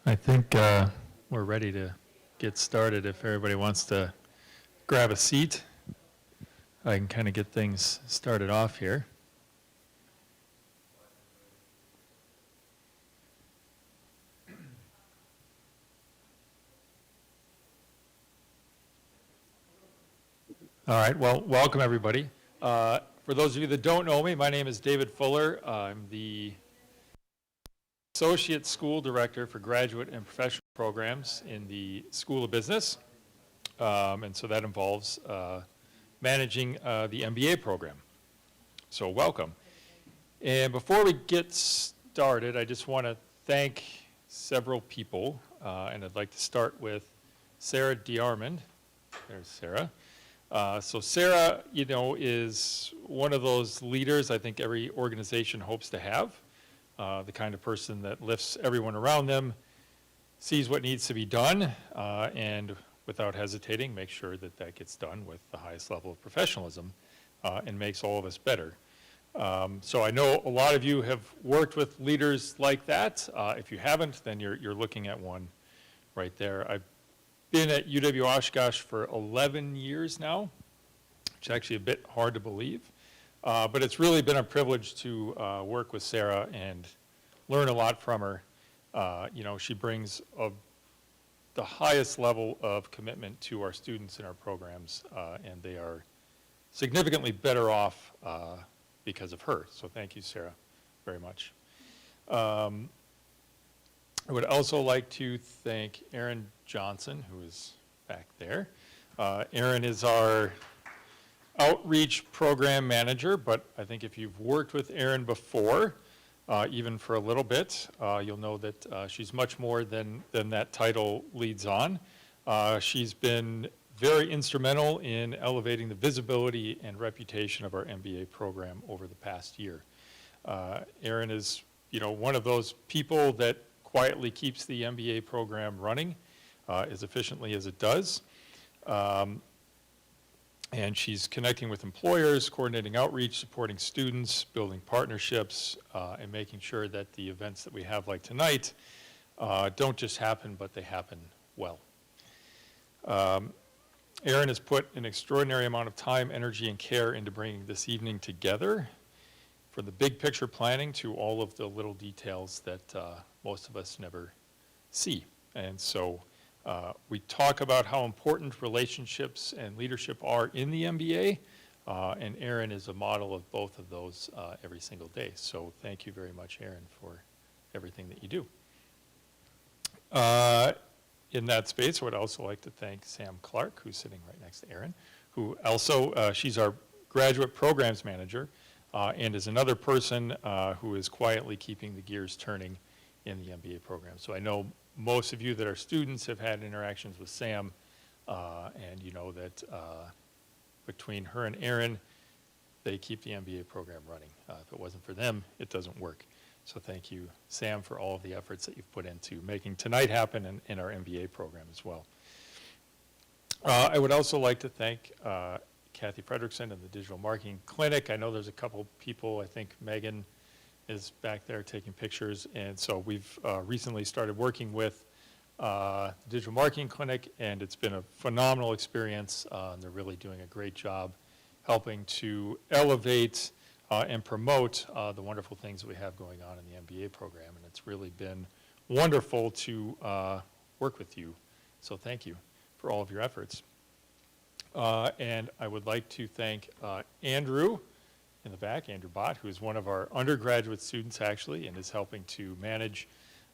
I think we're ready to get started. If everybody wants to grab a seat, I can kind of get things started off here. All right, well, welcome everybody. For those of you that don't know me, my name is David Fuller. I'm the Associate School Director for Graduate and Professional Programs in the School of Business. And so that involves managing the MBA program. So welcome. And before we get started, I just want to thank several people. And I'd like to start with Sarah DeArmond. There's Sarah. So Sarah, is one of those leaders I think every organization hopes to have. The kind of person that lifts everyone around them, sees what needs to be done, and without hesitating, makes sure that that gets done with the highest level of professionalism, and makes all of us better. So I know a lot of you have worked with leaders like that. If you haven't, then you're looking at one right there. I've been at UW Oshkosh for 11 years now, which is actually a bit hard to believe. But it's really been a privilege to work with Sarah and learn a lot from her. She brings the highest level of commitment to our students in our programs, and they are significantly better off because of her. So thank you, Sarah, very much. I would also like to thank Erin Johnson, who is back there. Erin is our outreach program manager, but I think if you've worked with Erin before, even for a little bit, you'll know that she's much more than that title leads on. She's been very instrumental in elevating the visibility and reputation of our MBA program over the past year. Erin is, one of those people that quietly keeps the MBA program running as efficiently as it does. And she's connecting with employers, coordinating outreach, supporting students, building partnerships, and making sure that the events that we have like tonight don't just happen, but they happen well. Erin has put an extraordinary amount of time, energy, and care into bringing this evening together, from the big picture planning to all of the little details that most of us never see. And so we talk about how important relationships and leadership are in the MBA, and Erin is a model of both of those every single day. So thank you very much, Erin, for everything that you do. In that space, I would also like to thank Sam Clark, who's sitting right next to Erin, who also, she's our graduate programs manager, and is another person who is quietly keeping the gears turning in the MBA program. So I know most of you that are students have had interactions with Sam, and you know that between her and Erin, they keep the MBA program running. If it wasn't for them, it doesn't work. So thank you, Sam, for all of the efforts that you've put into making tonight happen in our MBA program as well. I would also like to thank Kathy Fredrickson and the Digital Marketing Clinic. I know there's a couple people, I think Megan is back there taking pictures, and so we've recently started working with the Digital Marketing Clinic, and it's been a phenomenal experience. They're really doing a great job helping to elevate and promote the wonderful things that we have going on in the MBA program, and it's really been wonderful to work with you. So thank you for all of your efforts. And I would like to thank Andrew in the back, Andrew Bott, who is one of our undergraduate students actually, and is helping to manage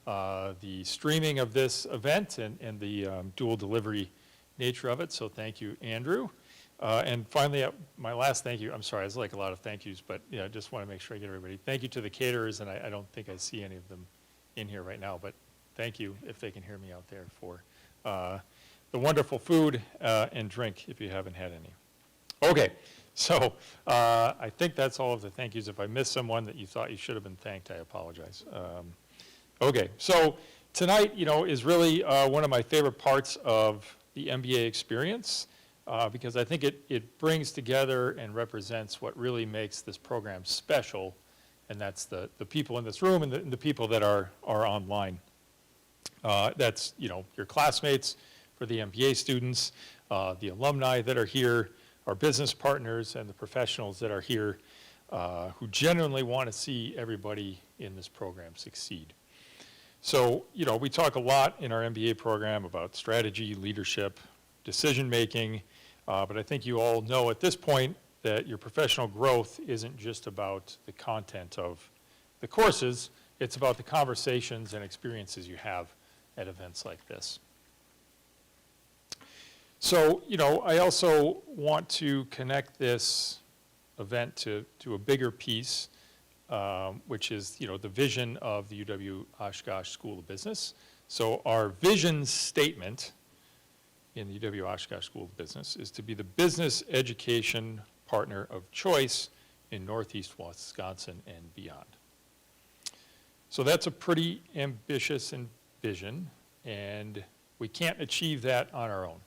the streaming of this event and the dual delivery nature of it. So thank you, Andrew. And finally, my last thank you, I'm sorry, it's like a lot of thank yous, but I just want to make sure I get everybody. Thank you to the caterers, and I don't think I see any of them in here right now, but thank you, if they can hear me out there, for the wonderful food and drink, if you haven't had any. Okay, so I think that's all of the thank yous. If I missed someone that you thought you should have been thanked, I apologize. Okay, so tonight, is really one of my favorite parts of the MBA experience. Because I think it brings together and represents what really makes this program special, and that's the people in this room and the people that are online. That's, your classmates for the MBA students, the alumni that are here, our business partners, and the professionals that are here who genuinely want to see everybody in this program succeed. So, we talk a lot in our MBA program about strategy, leadership, decision-making, but I think you all know at this point that your professional growth isn't just about the content of the courses, it's about the conversations and experiences you have at events like this. So, I also want to connect this event to a bigger piece, which is, the vision of the UW-Oshkosh School of Business. So our vision statement in the UW-Oshkosh School of Business is to be the business education partner of choice in Northeast Wisconsin and beyond. So that's a pretty ambitious vision, and we can't achieve that on our own.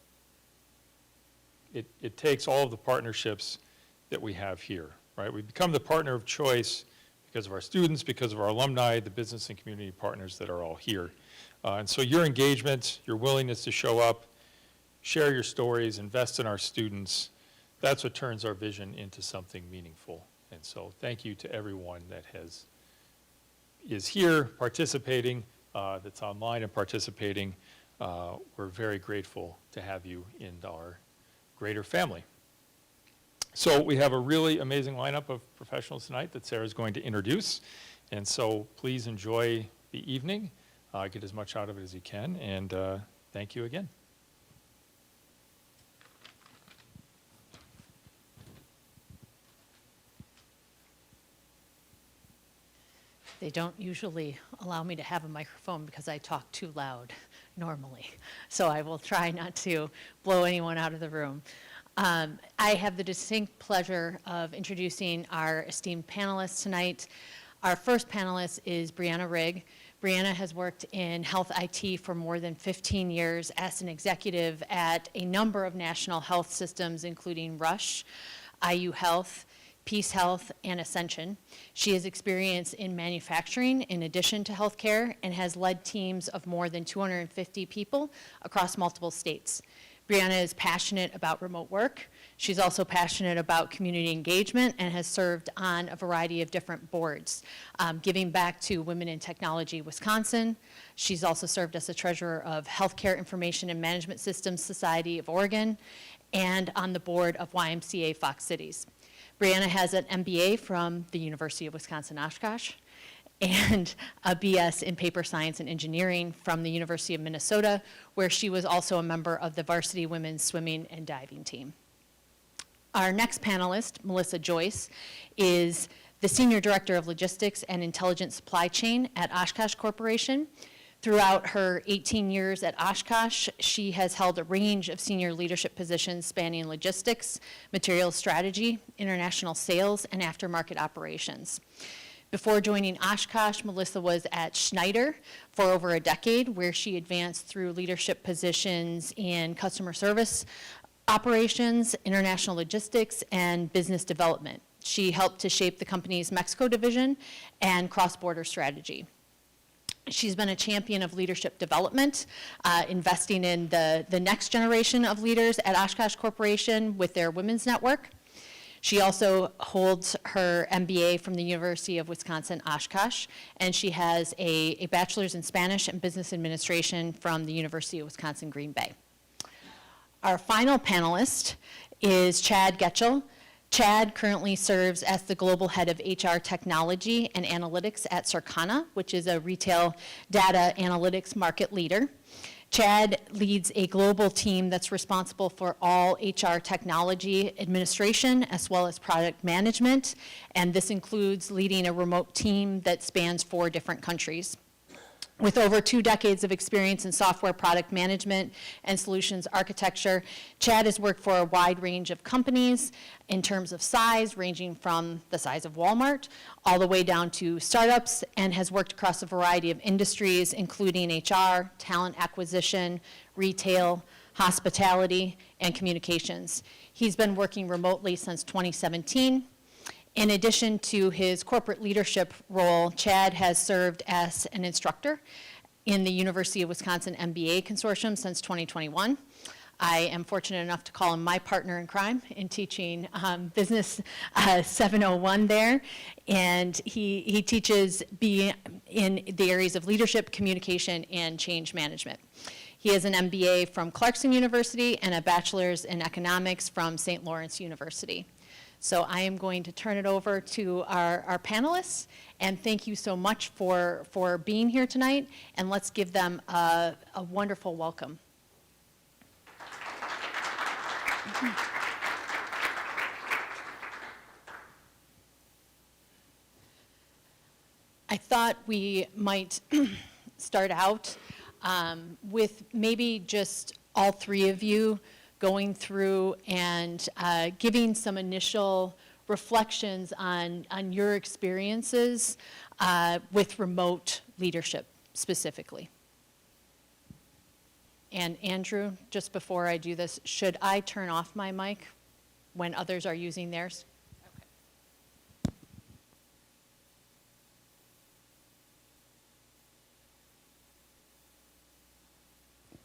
It takes all of the partnerships that we have here, right? We become the partner of choice because of our students, because of our alumni, the business and community partners that are all here. And so your engagement, your willingness to show up, share your stories, invest in our students, that's what turns our vision into something meaningful. And so thank you to everyone that is here participating, that's online and participating. We're very grateful to have you in our greater family. So we have a really amazing lineup of professionals tonight that Sarah's going to introduce. And so please enjoy the evening, get as much out of it as you can, and thank you again. They don't usually allow me to have a microphone because I talk too loud normally. So I will try not to blow anyone out of the room. I have the distinct pleasure of introducing our esteemed panelists tonight. Our first panelist is Briana Rygg. Briana has worked in health IT for more than 15 years as an executive at a number of national health systems, including Rush, IU Health, Peace Health, and Ascension. She has experience in manufacturing in addition to healthcare and has led teams of more than 250 people across multiple states. Briana is passionate about remote work. She's also passionate about community engagement and has served on a variety of different boards, giving back to Women in Technology Wisconsin. She's also served as the treasurer of Healthcare Information and Management Systems Society of Oregon and on the board of YMCA Fox Cities. Briana has an MBA from the University of Wisconsin-Oshkosh and a BS in Paper Science and Engineering from the University of Minnesota, where she was also a member of the varsity women's swimming and diving team. Our next panelist, Melissa Joyce, is the Senior Director of Logistics and Intelligent Supply Chain at Oshkosh Corporation. Throughout her 18 years at Oshkosh, she has held a range of senior leadership positions spanning logistics, materials strategy, international sales, and aftermarket operations. Before joining Oshkosh, Melissa was at Schneider for over a decade, where she advanced through leadership positions in customer service operations, international logistics, and business development. She helped to shape the company's Mexico division and cross-border strategy. She's been a champion of leadership development, investing in the next generation of leaders at Oshkosh Corporation with their women's network. She also holds her MBA from the University of Wisconsin-Oshkosh, and she has a bachelor's in Spanish and Business Administration from the University of Wisconsin-Green Bay. Our final panelist is Chad Getchell. Chad currently serves as the Global Head of HR Technology and Analytics at Circana, which is a retail data analytics market leader. Chad leads a global team that's responsible for all HR technology administration as well as product management, and this includes leading a remote team that spans 4 different countries. With over 2 decades of experience in software product management and solutions architecture, Chad has worked for a wide range of companies in terms of size, ranging from the size of Walmart all the way down to startups, and has worked across a variety of industries, including HR, talent acquisition, retail, hospitality, and communications. He's been working remotely since 2017. In addition to his corporate leadership role, Chad has served as an instructor in the University of Wisconsin MBA consortium since 2021. I am fortunate enough to call him my partner in crime in teaching Business 701 there. And he teaches in the areas of leadership, communication, and change management. He has an MBA from Clarkson University and a bachelor's in economics from St. Lawrence University. So I am going to turn it over to our panelists, and thank you so much for being here tonight, and let's give them a wonderful welcome. I thought we might start out with maybe just all three of you going through and giving some initial reflections on your experiences with remote leadership specifically. And Andrew, just before I do this, should I turn off my mic when others are using theirs?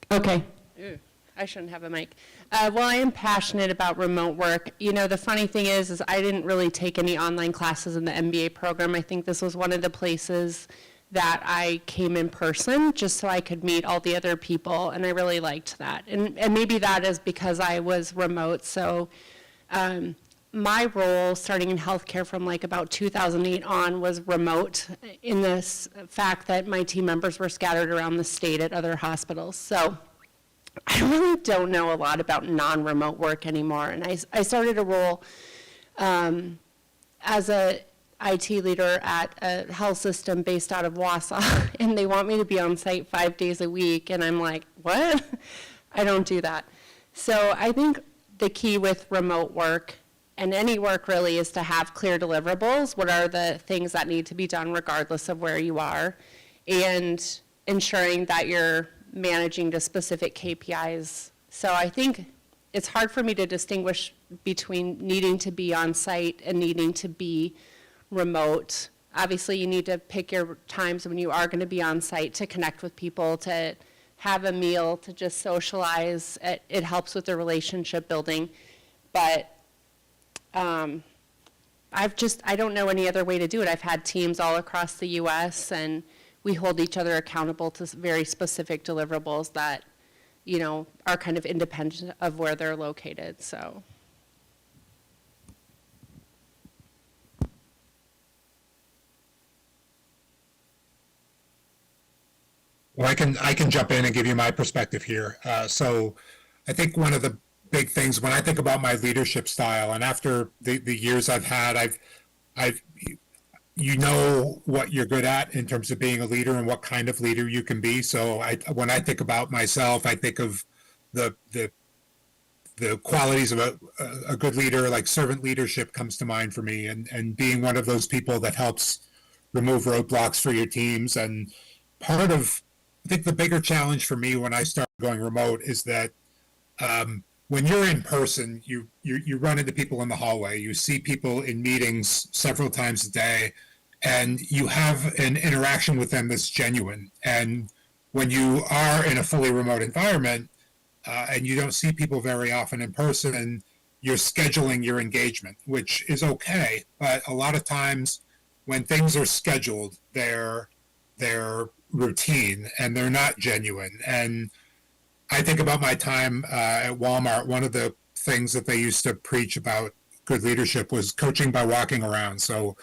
Okay. Ew, I shouldn't have a mic. Well, I am passionate about remote work. You know, the funny thing is I didn't really take any online classes in the MBA program. I think this was one of the places that I came in person just so I could meet all the other people, and I really liked that. And maybe that is because I was remote. So my role starting in healthcare from like about 2008 on was remote in this fact that my team members were scattered around the state at other hospitals. So I really don't know a lot about non-remote work anymore. And I started a role as a IT leader at a health system based out of Wausau, and they want me to be on site 5 days a week, and I'm like, what? I don't do that. So I think the key with remote work, and any work really, is to have clear deliverables. What are the things that need to be done regardless of where you are, and ensuring that you're managing to specific KPIs. So I think it's hard for me to distinguish between needing to be on site and needing to be remote. Obviously, you need to pick your times when you are going to be on site to connect with people, to have a meal, to just socialize. It helps with the relationship building. But I don't know any other way to do it. I've had teams all across the U.S., and we hold each other accountable to very specific deliverables that, you know, are kind of independent of where they're located. So. Well, I can jump in and give you my perspective here. So I think one of the big things when I think about my leadership style, and after the years I've had, I've you know what you're good at in terms of being a leader and what kind of leader you can be. So when I think about myself, I think of the qualities of a good leader, like servant leadership comes to mind for me, and being one of those people that helps remove roadblocks for your teams. And part of, I think the bigger challenge for me when I started going remote is that when you're in person, you run into people in the hallway, you see people in meetings several times a day, and you have an interaction with them that's genuine. And when you are in a fully remote environment and you don't see people very often in person, you're scheduling your engagement, which is okay. But a lot of times when things are scheduled, they're routine and they're not genuine. And I think about my time at Walmart. One of the things that they used to preach about good leadership was coaching by walking around. So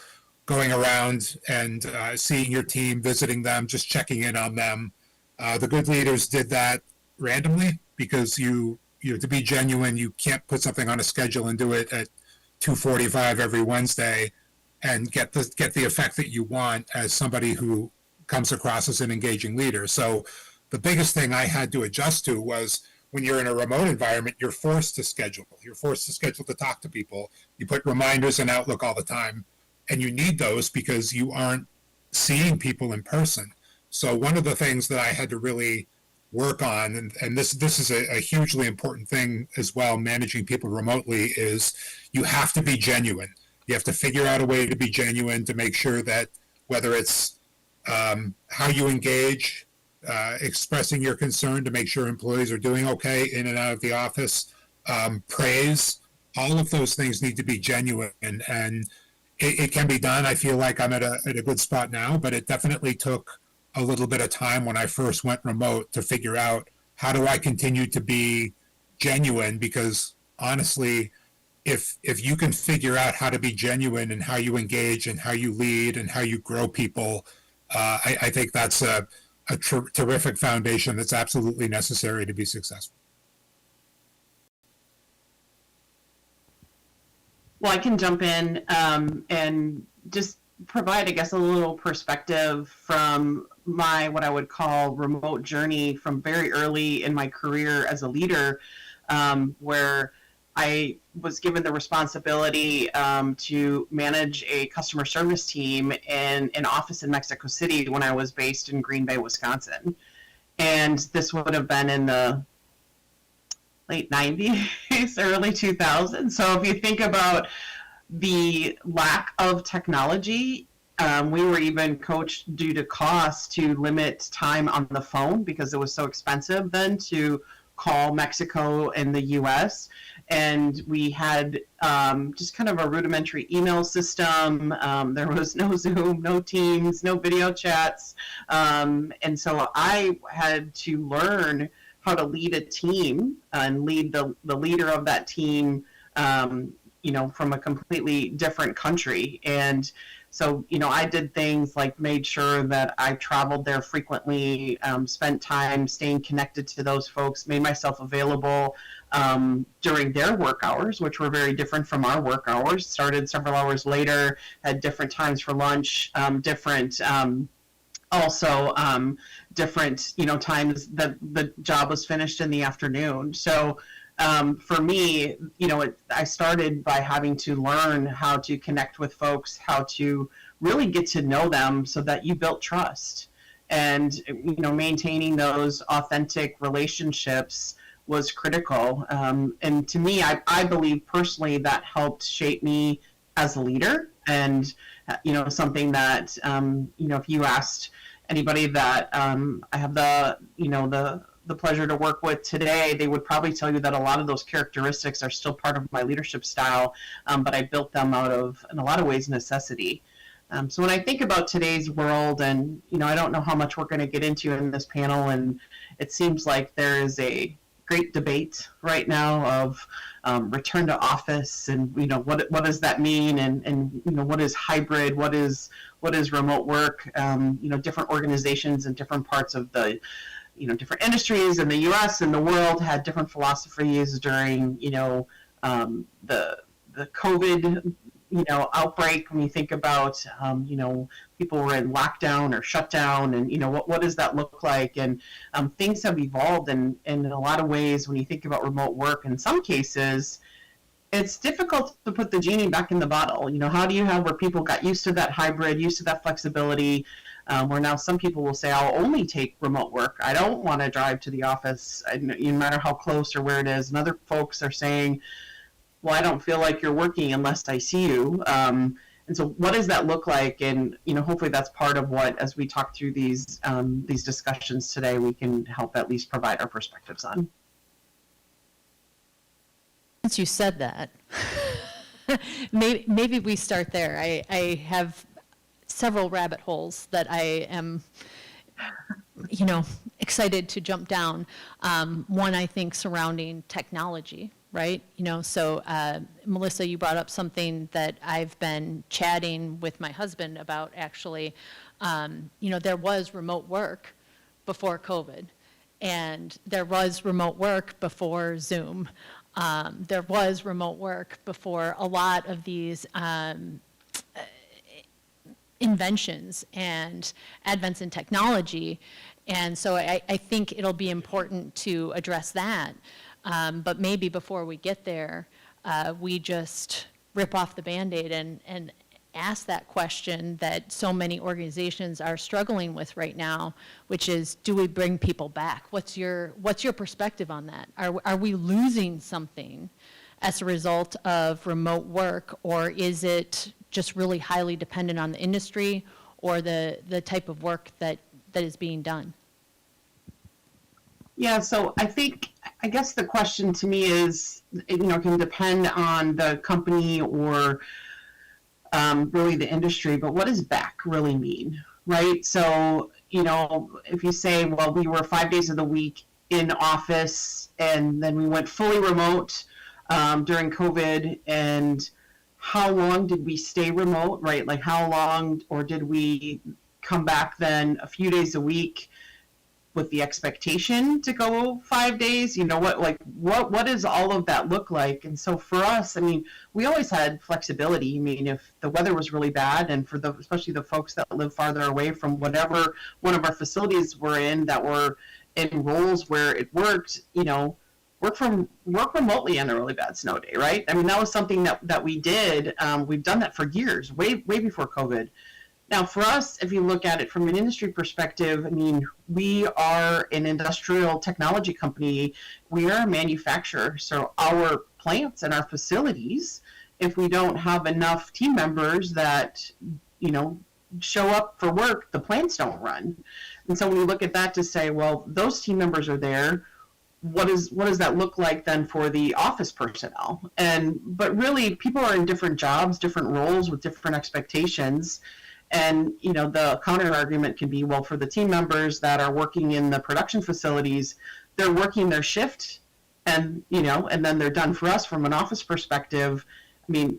going around and seeing your team, visiting them, just checking in on them. The good leaders did that randomly because you to be genuine, you can't put something on a schedule and do it at 2:45 every Wednesday and get the effect that you want as somebody who comes across as an engaging leader. So the biggest thing I had to adjust to was when you're in a remote environment, you're forced to schedule. You're forced to schedule to talk to people. You put reminders in Outlook all the time, and you need those because you aren't seeing people in person. So one of the things that I had to really work on, and this is a hugely important thing as well, managing people remotely, is you have to be genuine. You have to figure out a way to be genuine to make sure that whether it's how you engage, expressing your concern to make sure employees are doing okay in and out of the office, praise, all of those things need to be genuine, and it can be done. I feel like I'm at a good spot now, but it definitely took a little bit of time when I first went remote to figure out how do I continue to be genuine, because honestly, if you can figure out how to be genuine and how you engage and how you lead and how you grow people, I think that's a terrific foundation that's absolutely necessary to be successful. Well, I can jump in and just provide, I guess, a little perspective from my, what I would call, remote journey from very early in my career as a leader, where I was given the responsibility to manage a customer service team in an office in Mexico City when I was based in Green Bay, Wisconsin. And this would have been in the late 90s, early 2000s. So if you think about the lack of technology, we were even coached due to cost to limit time on the phone because it was so expensive then to call Mexico and the US. And we had just kind of a rudimentary email system. There was no Zoom, no Teams, no video chats. And so I had to learn how to lead a team and lead the leader of that team, from a completely different country. And so, I did things like made sure that I traveled there frequently, spent time staying connected to those folks, made myself available during their work hours, which were very different from our work hours, started several hours later, had different times for lunch, different times that the job was finished in the afternoon. So for me, I started by having to learn how to connect with folks, how to really get to know them so that you built trust. And, maintaining those authentic relationships was critical. And to me, I believe personally that helped shape me as a leader. And, something that, if you asked anybody that I have the pleasure to work with today, they would probably tell you that a lot of those characteristics are still part of my leadership style, but I built them out of, in a lot of ways, necessity. So when I think about today's world, and, I don't know how much we're going to get into in this panel, and it seems like there is a great debate right now of return to office, and what does that mean, and what is hybrid, what is remote work. Different organizations in different parts of the different industries in the U.S. and the world had different philosophies during the COVID outbreak. When you think about people were in lockdown or shutdown, and what does that look like? And things have evolved, and in a lot of ways, when you think about remote work, in some cases, it's difficult to put the genie back in the bottle. How do you have where people got used to that hybrid, used to that flexibility, where now some people will say, I'll only take remote work. I don't want to drive to the office, no matter how close or where it is. And other folks are saying, well, I don't feel like you're working unless I see you. And so what does that look like? And, hopefully that's part of what, as we talk through these discussions today, we can help at least provide our perspectives on. Since you said that, maybe we start there. I have several rabbit holes that I am, excited to jump down. One, I think, surrounding technology, right? So Melissa, you brought up something that I've been chatting with my husband about, actually. There was remote work before COVID, and there was remote work before Zoom. There was remote work before a lot of these inventions and advents in technology. And so I think it'll be important to address that. But maybe before we get there, we just rip off the Band-Aid and ask that question that so many organizations are struggling with right now, which is, do we bring people back? What's your perspective on that? Are we losing something as a result of remote work, or is it just really highly dependent on the industry or the type of work that is being done? Yeah, so I guess the question to me is, can depend on the company or really the industry, but what does back really mean, right? So, if you say, well, we were 5 days of the week in office and then we went fully remote during COVID, and how long did we stay remote, right? Like how long, or did we come back then a few days a week with the expectation to go 5 days? What does all of that look like? And so for us, I mean, we always had flexibility. I mean, if the weather was really bad, and for especially the folks that live farther away from whatever one of our facilities we're in, that were in roles where it worked, work remotely on a really bad snow day, right? I mean, that was something that we did. We've done that for years, way before COVID. Now, for us, if you look at it from an industry perspective, I mean, we are an industrial technology company. We are a manufacturer. So our plants and our facilities, if we don't have enough team members that, show up for work, the plants don't run. And so when we look at that to say, well, those team members are there, what does that look like then for the office personnel? But really, people are in different jobs, different roles with different expectations. And, the counter argument can be, well, for the team members that are working in the production facilities, they're working their shift and then they're done. For us, from an office perspective, I mean,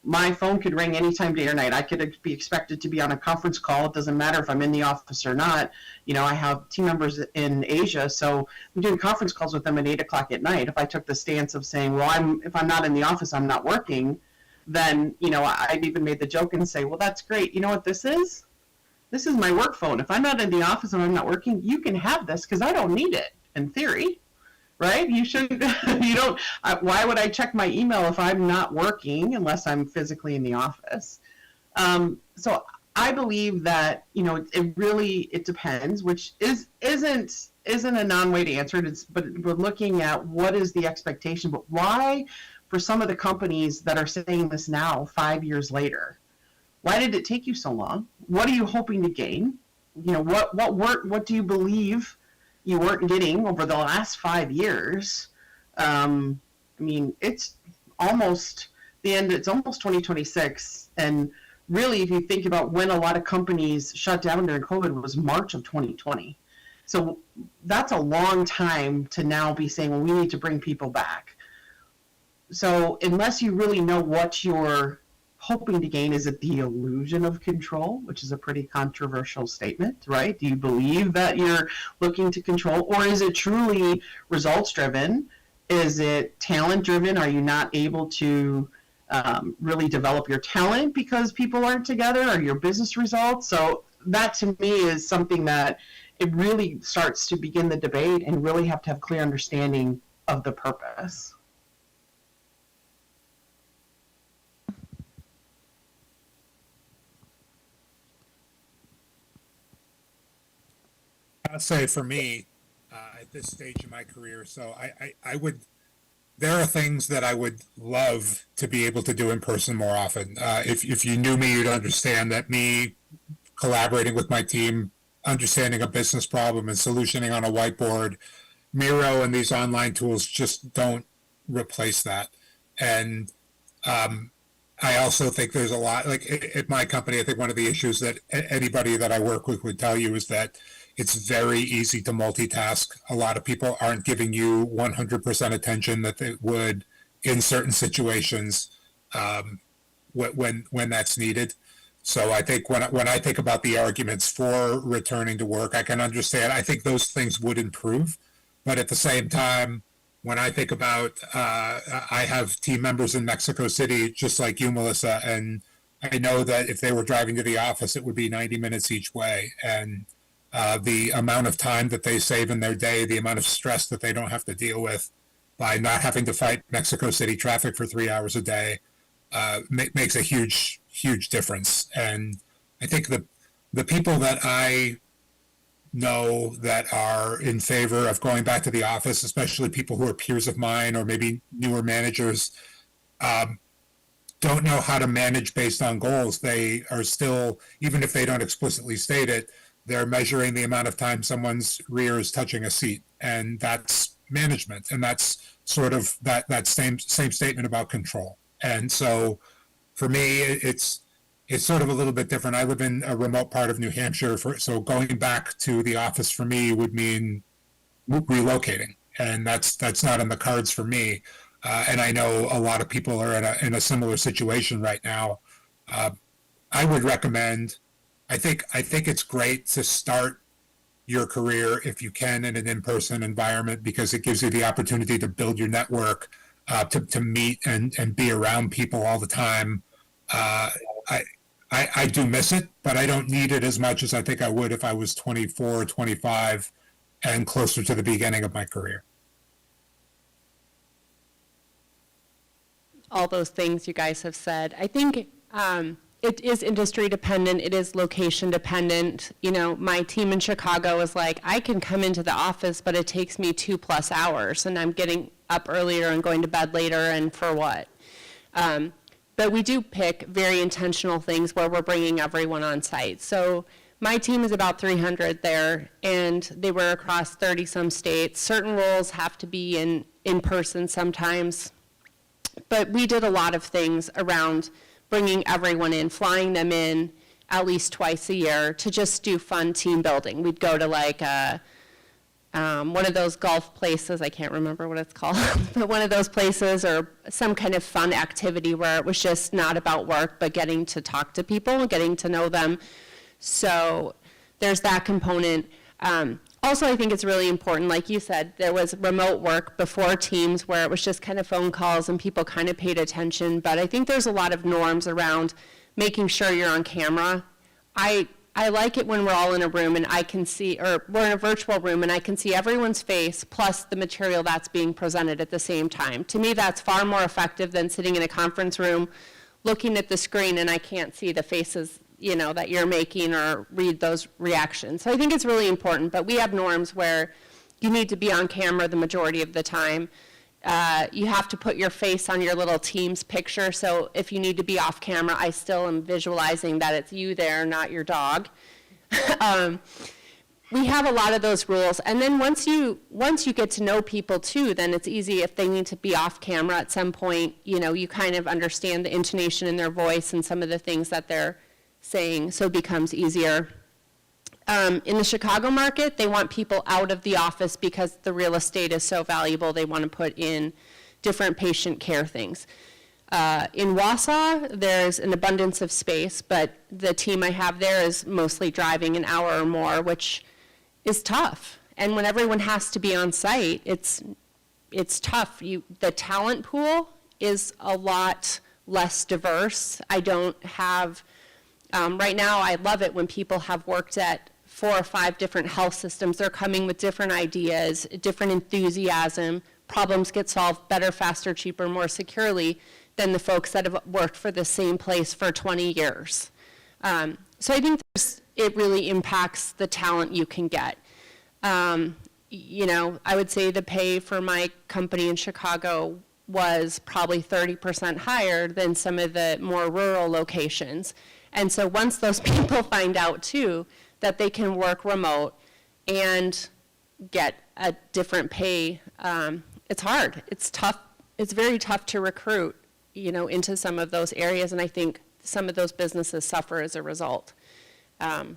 my phone could ring anytime, day or night. I could be expected to be on a conference call. It doesn't matter if I'm in the office or not. I have team members in Asia, so I'm doing conference calls with them at 8 o'clock at night. If I took the stance of saying, well, if I'm not in the office, I'm not working, then, I've even made the joke and say, well, that's great. You know what this is? This is my work phone. If I'm not in the office and I'm not working, you can have this because I don't need it, in theory, right? You shouldn't, why would I check my email if I'm not working unless I'm physically in the office? So I believe that, it depends, which isn't a non-way to answer it. But we're looking at what is the expectation, but why, for some of the companies that are saying this now, 5 years later, why did it take you so long? What are you hoping to gain? What do you believe you weren't getting over the last 5 years? I mean, it's almost the end. It's almost 2026. And really, if you think about when a lot of companies shut down during COVID, was March of 2020. So that's a long time to now be saying, well, we need to bring people back. So unless you really know what you're hoping to gain, is it the illusion of control, which is a pretty controversial statement, right? Do you believe that you're looking to control, or is it truly results driven? Is it talent driven? Are you not able to really develop your talent because people aren't together, or your business results? So that to me is something that it really starts to begin the debate, and really have to have clear understanding of the purpose. I'll say for me, at this stage in my career, so I would, there are things that I would love to be able to do in person more often. If you knew me, you'd understand that me collaborating with my team, understanding a business problem and solutioning on a whiteboard, Miro and these online tools just don't replace that. And I also think there's a lot, like at my company, I think one of the issues that anybody that I work with would tell you is that it's very easy to multitask. A lot of people aren't giving you 100% attention that they would in certain situations when that's needed. So I think when I think about the arguments for returning to work, I can understand. I think those things would improve, but at the same time, when I think about, I have team members in Mexico City, just like you, Melissa, and I know that if they were driving to the office, it would be 90 minutes each way. And the amount of time that they save in their day, the amount of stress that they don't have to deal with by not having to fight Mexico City traffic for 3 hours a day, makes a huge, huge difference. And I think the people that I know that are in favor of going back to the office, especially people who are peers of mine or maybe newer managers, don't know how to manage based on goals. They are still, even if they don't explicitly state it, they're measuring the amount of time someone's rear is touching a seat, and that's management, and that's sort of that same statement about control. And so for me, it's sort of a little bit different. I live in a remote part of New Hampshire, so going back to the office for me would mean relocating, and that's not in the cards for me. And I know a lot of people are in a similar situation right now. I would recommend. I think it's great to start your career if you can in an in-person environment, because it gives you the opportunity to build your network, to meet and be around people all the time. I do miss it, but I don't need it as much as I think I would if I was 24 or 25 and closer to the beginning of my career. All those things you guys have said. I think it is industry dependent, it is location dependent. You know, my team in Chicago is like, I can come into the office, but it takes me 2+ hours, and I'm getting up earlier and going to bed later, and for what? But we do pick very intentional things where we're bringing everyone on site. So my team is about 300 there, and they were across 30-some states. Certain roles have to be in person sometimes. But we did a lot of things around bringing everyone in, flying them in at least twice a year to just do fun team building. We'd go to like one of those golf places, I can't remember what it's called, but one of those places, or some kind of fun activity where it was just not about work, but getting to talk to people, getting to know them. So there's that component. Also, I think it's really important, like you said, there was remote work before Teams where it was just kind of phone calls and people kind of paid attention, but I think there's a lot of norms around making sure you're on camera. I like it when we're all in a room and I can see, or we're in a virtual room and I can see everyone's face plus the material that's being presented at the same time. To me, that's far more effective than sitting in a conference room looking at the screen and I can't see the faces, you know, that you're making or read those reactions. So I think it's really important, but we have norms where you need to be on camera the majority of the time. You have to put your face on your little Teams picture, so if you need to be off camera, I still am visualizing that it's you there, not your dog. We have a lot of those rules, and then once you get to know people too, then it's easy if they need to be off camera at some point, you know, you kind of understand the intonation in their voice and some of the things that they're saying, so it becomes easier. In the Chicago market, they want people out of the office because the real estate is so valuable. They want to put in different patient care things. In Wausau, there's an abundance of space, but the team I have there is mostly driving an hour or more, which is tough. And when everyone has to be on site, it's tough. The talent pool is a lot less diverse. I don't have, right now I love it when people have worked at 4 or 5 different health systems. They're coming with different ideas, different enthusiasm. Problems get solved better, faster, cheaper, more securely than the folks that have worked for the same place for 20 years. So I think it really impacts the talent you can get. You know, I would say the pay for my company in Chicago was probably 30% higher than some of the more rural locations. And so once those people find out too that they can work remote and get a different pay, it's hard. It's tough. It's very tough to recruit, you know, into some of those areas, and I think some of those businesses suffer as a result. There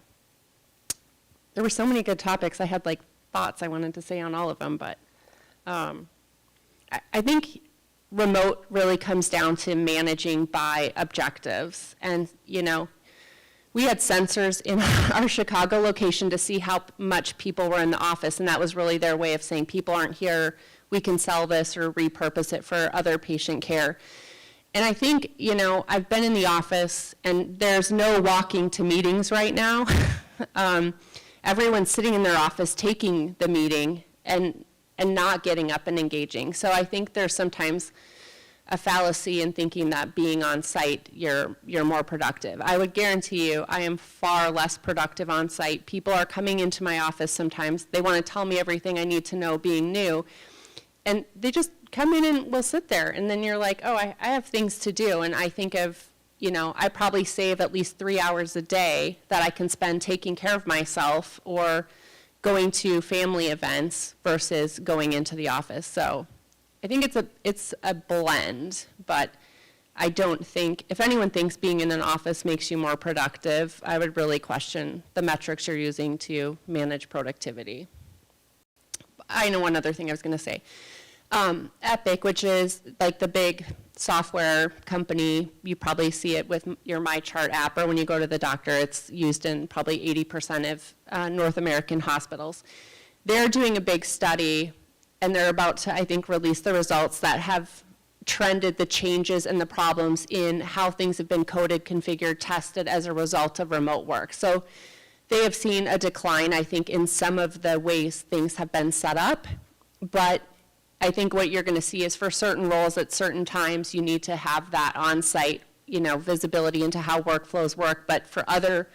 were so many good topics. I had like thoughts I wanted to say on all of them, but I think remote really comes down to managing by objectives. And, you know, we had sensors in our Chicago location to see how much people were in the office, and that was really their way of saying people aren't here, we can sell this or repurpose it for other patient care. And I think, you know, I've been in the office, and there's no walking to meetings right now. Everyone's sitting in their office taking the meeting and not getting up and engaging. So I think there's sometimes a fallacy in thinking that being on site, you're more productive. I would guarantee you I am far less productive on site. People are coming into my office sometimes. They want to tell me everything I need to know being new. And they just come in and will sit there. And then you're like, oh, I have things to do. And I think of, You know, I probably save at least 3 hours a day that I can spend taking care of myself or going to family events versus going into the office. So I think it's a blend, but I don't think, if anyone thinks being in an office makes you more productive, I would really question the metrics you're using to manage productivity. I know one other thing I was going to say. Epic, which is like the big software company, you probably see it with your MyChart app, or when you go to the doctor, it's used in probably 80% of North American hospitals. They're doing a big study, and they're about to, I think, release the results that have trended the changes and the problems in how things have been coded, configured, tested as a result of remote work. So they have seen a decline, I think, in some of the ways things have been set up, but I think what you're going to see is for certain roles at certain times, you need to have that on-site, you know, visibility into how workflows work, but for other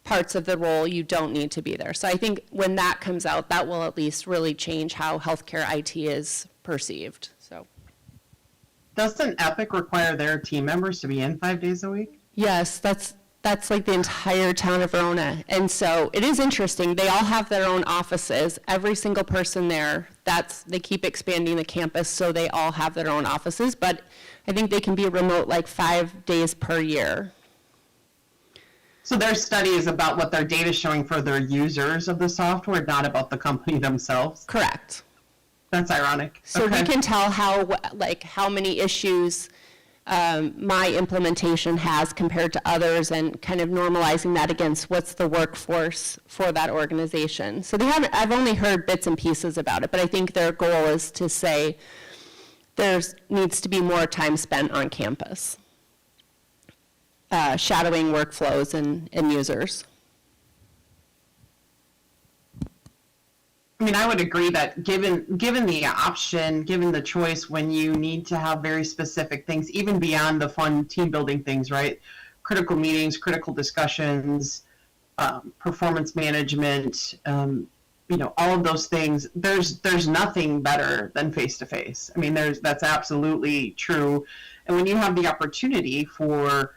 parts of the role, you don't need to be there. So I think when that comes out, that will at least really change how healthcare IT is perceived, so. Doesn't Epic require their team members to be in 5 days a week? Yes, that's like the entire town of Verona. And so it is interesting. They all have their own offices. Every single person there, they keep expanding the campus so they all have their own offices. But I think they can be remote like 5 days per year. So their study is about what their data is showing for their users of the software, not about the company themselves. Correct. That's ironic. So Okay. we can tell how many issues my implementation has compared to others, and kind of normalizing that against what's the workforce for that organization. So I've only heard bits and pieces about it, but I think their goal is to say there needs to be more time spent on campus, shadowing workflows and users. I mean, I would agree that given the option, given the choice, when you need to have very specific things, even beyond the fun team building things, right? Critical meetings, critical discussions, performance management, you know, all of those things. There's nothing better than face to face. I mean, that's absolutely true. And when you have the opportunity for,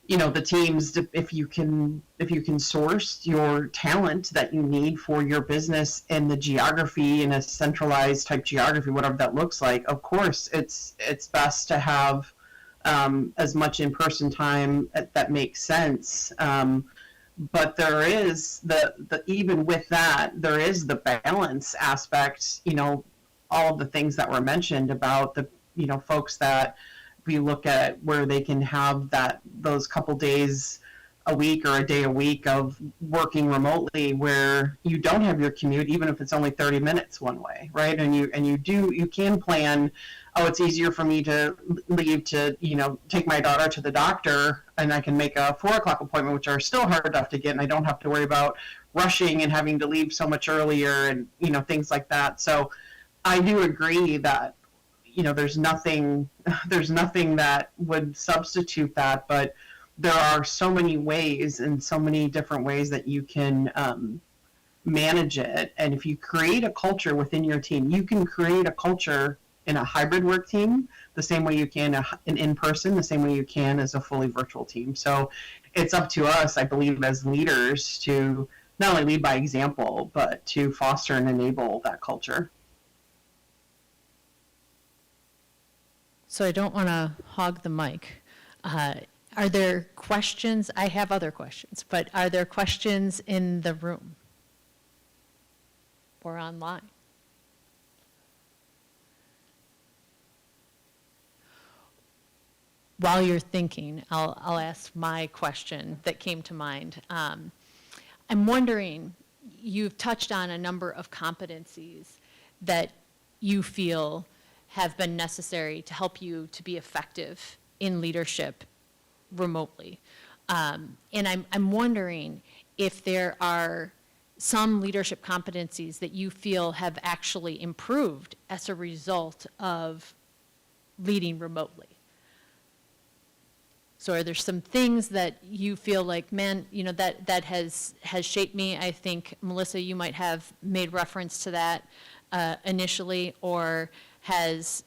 you know, the teams, if you can source your talent that you need for your business and the geography in a centralized type geography, whatever that looks like, of course, it's best to have as much in-person time that makes sense. But there is even with that, there is the balance aspect, you know, all of the things that were mentioned about the, you know, folks that we look at where they can have those couple days a week or a day a week of working remotely where you don't have your commute, even if it's only 30 minutes one way, right? And you can plan, oh, it's easier for me to leave to, you know, take my daughter to the doctor, and I can make a 4 o'clock appointment, which are still hard enough to get, and I don't have to worry about rushing and having to leave so much earlier and, you know, things like that. So I do agree that, you know, there's nothing that would substitute that, but there are so many ways and so many different ways that you can manage it. And if you create a culture within your team, you can create a culture in a hybrid work team the same way you can an in-person, the same way you can as a fully virtual team. So it's up to us, I believe, as leaders to not only lead by example, but to foster and enable that culture. So I don't want to hog the mic. Are there questions? I have other questions, but are there questions in the room or online? While you're thinking, I'll ask my question that came to mind. I'm wondering, you've touched on a number of competencies that you feel have been necessary to help you to be effective in leadership remotely. And I'm wondering if there are some leadership competencies that you feel have actually improved as a result of leading remotely. So are there some things that you feel like, man, you know, that has shaped me? I think, Melissa, you might have made reference to that initially, or has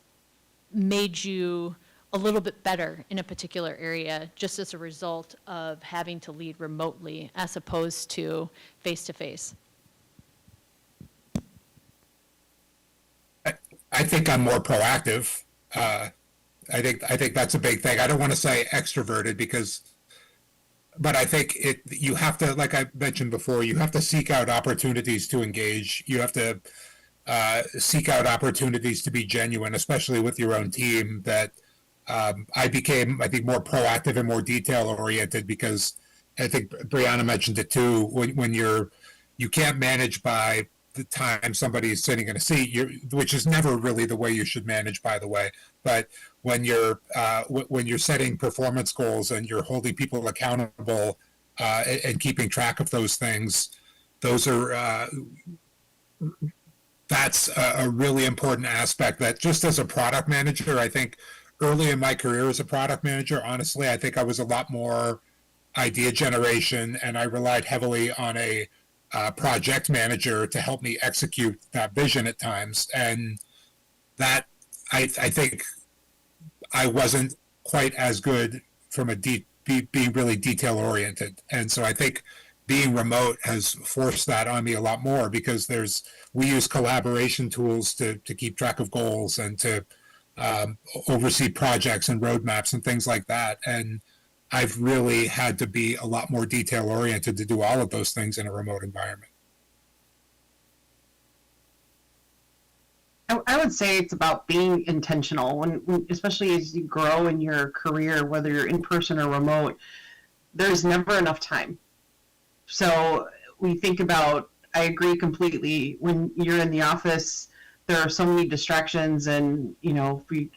made you a little bit better in a particular area just as a result of having to lead remotely as opposed to face-to-face. I think I'm more proactive. I think that's a big thing. I don't want to say extroverted but I think you have to, like I mentioned before, you have to seek out opportunities to engage. You have to seek out opportunities to be genuine, especially with your own team. That I became, I think, more proactive and more detail oriented because I think Briana mentioned it too. When you can't manage by the time somebody is sitting in a seat, which is never really the way you should manage, by the way. But when you're setting performance goals and you're holding people accountable and keeping track of those things, that's a really important aspect. That just as a product manager, I think early in my career as a product manager, honestly, I think I was a lot more idea generation, and I relied heavily on a project manager to help me execute that vision at times. And that I think I wasn't quite as good from being really detail oriented. And so I think being remote has forced that on me a lot more because we use collaboration tools to keep track of goals and to oversee projects and roadmaps and things like that. And I've really had to be a lot more detail oriented to do all of those things in a remote environment. I would say it's about being intentional especially as you grow in your career, whether you're in person or remote, there's never enough time. So we think about, I agree completely, when you're in the office, there are so many distractions, and, if we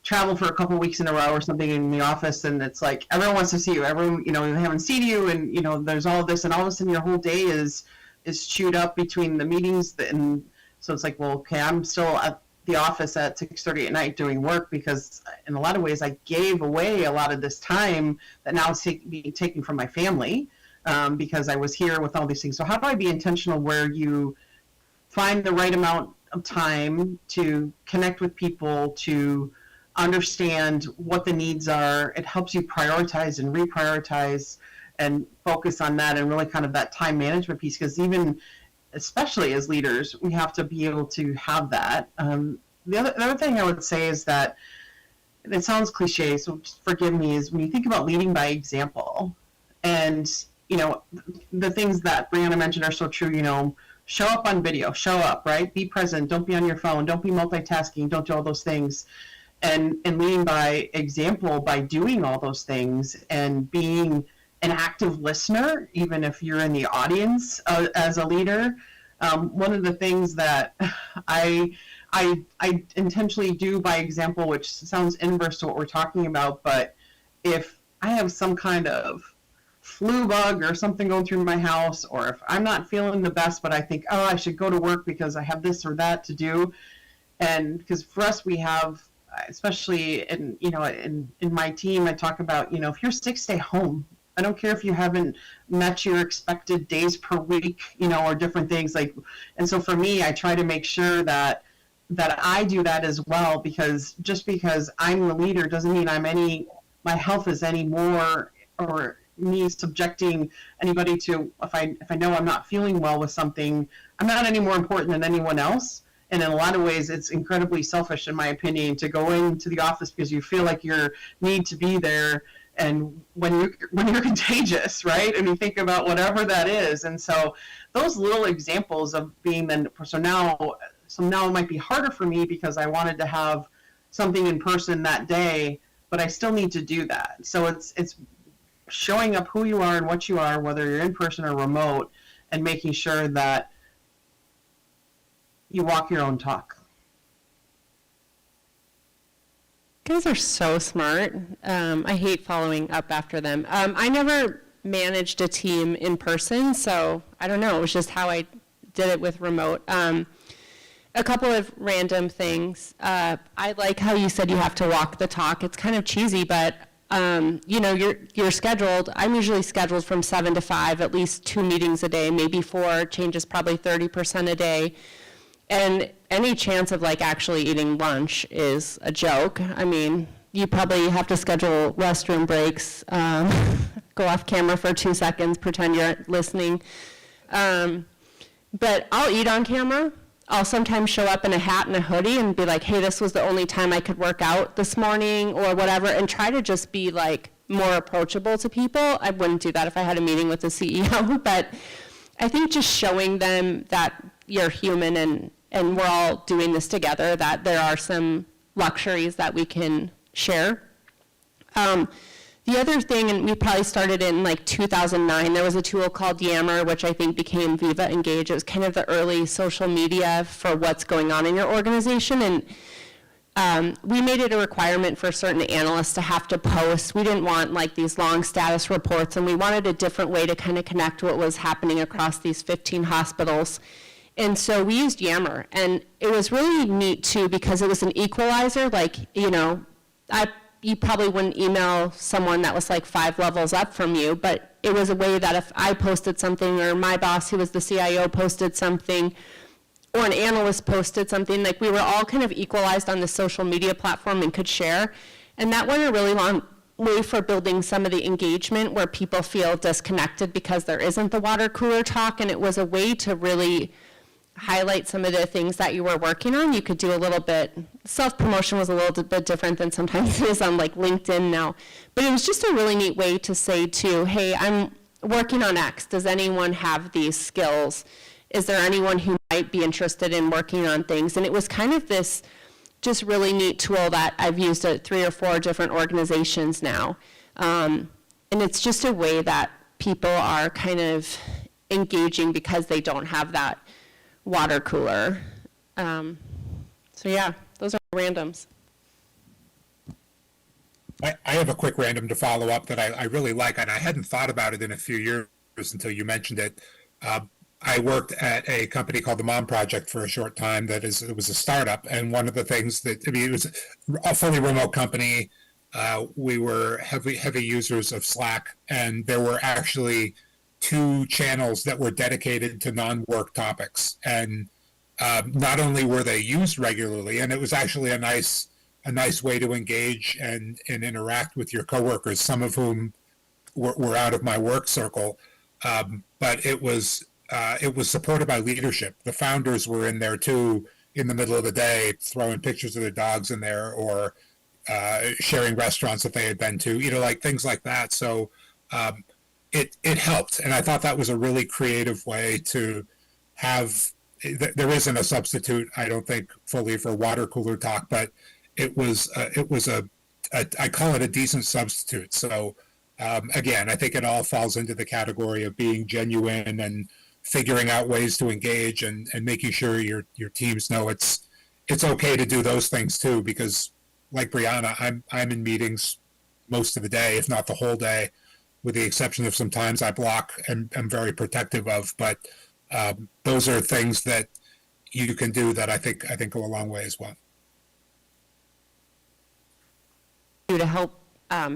travel for a couple of weeks in a row or something in the office, and it's like everyone wants to see you, everyone, we haven't seen you, and there's all this, and all of a sudden your whole day is chewed up between the meetings, and so it's like, well, okay, I'm still at the office at 6:30 at night doing work because in a lot of ways I gave away a lot of this time that now is being taken from my family because I was here with all these things. So how do I be intentional where you find the right amount of time to connect with people, to understand what the needs are? It helps you prioritize and reprioritize and focus on that, and really kind of that time management piece, because especially as leaders, we have to be able to have that. The other thing I would say is that, and it sounds cliche, so just forgive me, is when you think about leading by example, and the things that Briana mentioned are so true. Show up on video, show up, right? Be present, don't be on your phone, don't be multitasking, don't do all those things. And leading by example by doing all those things and being an active listener, even if you're in the audience as a leader. One of the things that I intentionally do by example, which sounds inverse to what we're talking about, but if I have some kind of flu bug or something going through my house, or if I'm not feeling the best, but I think, oh, I should go to work because I have this or that to do. And because for us, we have, especially in my team, I talk about, if you're sick, stay home. I don't care if you haven't met your expected days per week, or different things like. And so for me, I try to make sure that I do that as well, because just because I'm the leader doesn't mean my health is any more, or me subjecting anybody to, if I know I'm not feeling well with something, I'm not any more important than anyone else. And in a lot of ways, it's incredibly selfish, in my opinion, to go into the office because you feel like you need to be there. And when you're contagious, right? And you think about whatever that is. And so those little examples of being so now it might be harder for me because I wanted to have something in person that day, but I still need to do that. So it's showing up who you are and what you are, whether you're in person or remote, and making sure that you walk your own talk. You guys are so smart. I hate following up after them. I never managed a team in person, so I don't know. It was just how I did it with remote. A couple of random things. I like how you said you have to walk the talk. It's kind of cheesy, but you're scheduled. I'm usually scheduled from 7 to 5, at least 2 meetings a day, maybe 4. Changes probably 30% a day. And any chance of actually eating lunch is a joke. I mean, you probably have to schedule restroom breaks, go off camera for 2 seconds, pretend you're listening. But I'll eat on camera. I'll sometimes show up in a hat and a hoodie and be like, hey, this was the only time I could work out this morning or whatever, and try to just be like more approachable to people. I wouldn't do that if I had a meeting with the CEO, but I think just showing them that you're human and we're all doing this together, that there are some luxuries that we can share. The other thing, and we probably started in like 2009, there was a tool called Yammer, which I think became Viva Engage. It was kind of the early social media for what's going on in your organization. And we made it a requirement for certain analysts to have to post. We didn't want like these long status reports, and we wanted a different way to kind of connect what was happening across these 15 hospitals. And so we used Yammer, and it was really neat too because it was an equalizer. Like, you know, you probably wouldn't email someone that was like 5 levels up from you, but it was a way that if I posted something or my boss, who was the CIO, posted something, or an analyst posted something, like we were all kind of equalized on the social media platform and could share. And that went a really long way for building some of the engagement where people feel disconnected because there isn't the water cooler talk, and it was a way to really highlight some of the things that you were working on. You could do a little bit, self-promotion was a little bit different than sometimes it is on like LinkedIn now. But it was just a really neat way to say to, hey, I'm working on X. Does anyone have these skills? Is there anyone who might be interested in working on things? And it was kind of this just really neat tool that I've used at 3 or 4 different organizations now. And it's just a way that people are kind of engaging because they don't have that water cooler. So yeah, those are randoms. I have a quick random to follow up that I really like, and I hadn't thought about it in a few years until you mentioned it. I worked at a company called the Mom Project for a short time. It was a startup, and one of the things that, I mean, it was a fully remote company. We were heavy users of Slack, and there were actually 2 channels that were dedicated to non-work topics. And not only were they used regularly, and it was actually a nice way to engage and interact with your coworkers, some of whom were out of my work circle, but it was supported by leadership. The founders were in there too, in the middle of the day, throwing pictures of their dogs in there, or sharing restaurants that they had been to, you know, like things like that. So it helped, and I thought that was a really creative way to have. There isn't a substitute, I don't think, fully for water cooler talk, but it was I call it a decent substitute. So again, I think it all falls into the category of being genuine and figuring out ways to engage and making sure your teams know it's okay to do those things too, because like Briana, I'm in meetings most of the day, if not the whole day, with the exception of sometimes I block and I'm very protective of. But those are things that you can do that I think go a long way as well. To help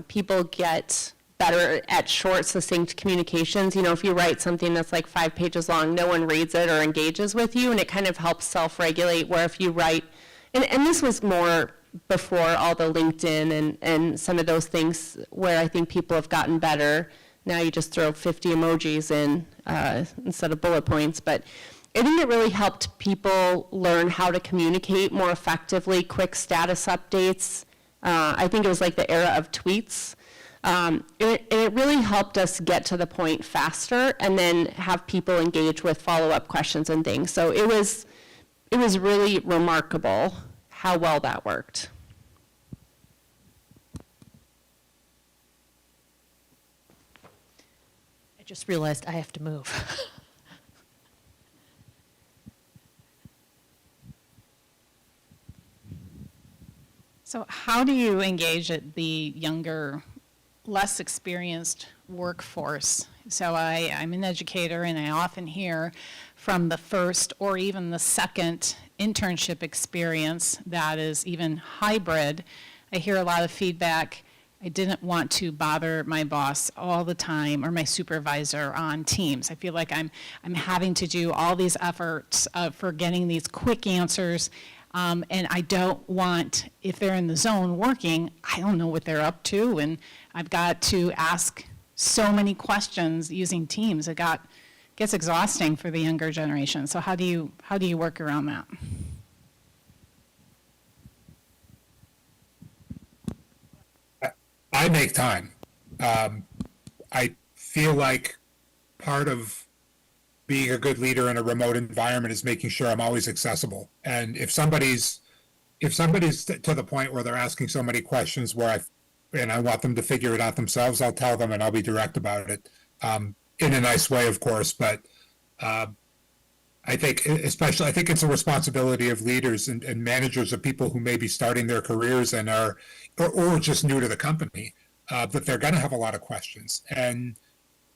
people get better at short, succinct communications. You know, if you write something that's like 5 pages long, no one reads it or engages with you, and it kind of helps self-regulate, where if you write, and this was more before all the LinkedIn and some of those things where I think people have gotten better. Now you just throw 50 emojis in instead of bullet points, but I think it really helped people learn how to communicate more effectively, quick status updates. I think it was like the era of tweets. It really helped us get to the point faster and then have people engage with follow-up questions and things. So it was really remarkable how well that worked. I just realized I have to move. So how do you engage the younger, less experienced workforce? So I'm an educator, and I often hear from the first or even the second internship experience that is even hybrid, I hear a lot of feedback. I didn't want to bother my boss all the time or my supervisor on Teams. I feel like I'm having to do all these efforts for getting these quick answers. And I don't want, if they're in the zone working, I don't know what they're up to, and I've got to ask so many questions using Teams. Gets exhausting for the younger generation. So how do you work around that? I make time. I feel like part of being a good leader in a remote environment is making sure I'm always accessible. And if somebody's to the point where they're asking so many questions where I want them to figure it out themselves, I'll tell them and I'll be direct about it, in a nice way, of course. But I think it's a responsibility of leaders and managers of people who may be starting their careers and are or just new to the company, that they're going to have a lot of questions. And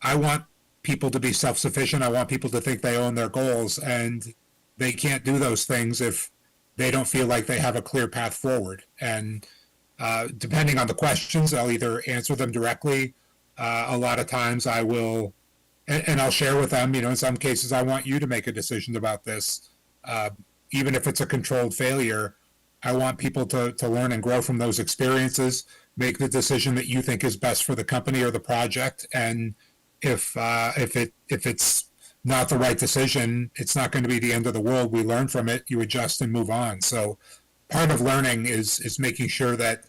I want people to be self-sufficient. I want people to think they own their goals, and they can't do those things if they don't feel like they have a clear path forward. And depending on the questions, I'll either answer them directly. A lot of times I will, and I'll share with them, in some cases, I want you to make a decision about this. Even if it's a controlled failure, I want people to learn and grow from those experiences, make the decision that you think is best for the company or the project. And if it's not the right decision, it's not going to be the end of the world. We learn from it, you adjust and move on. So part of learning is making sure that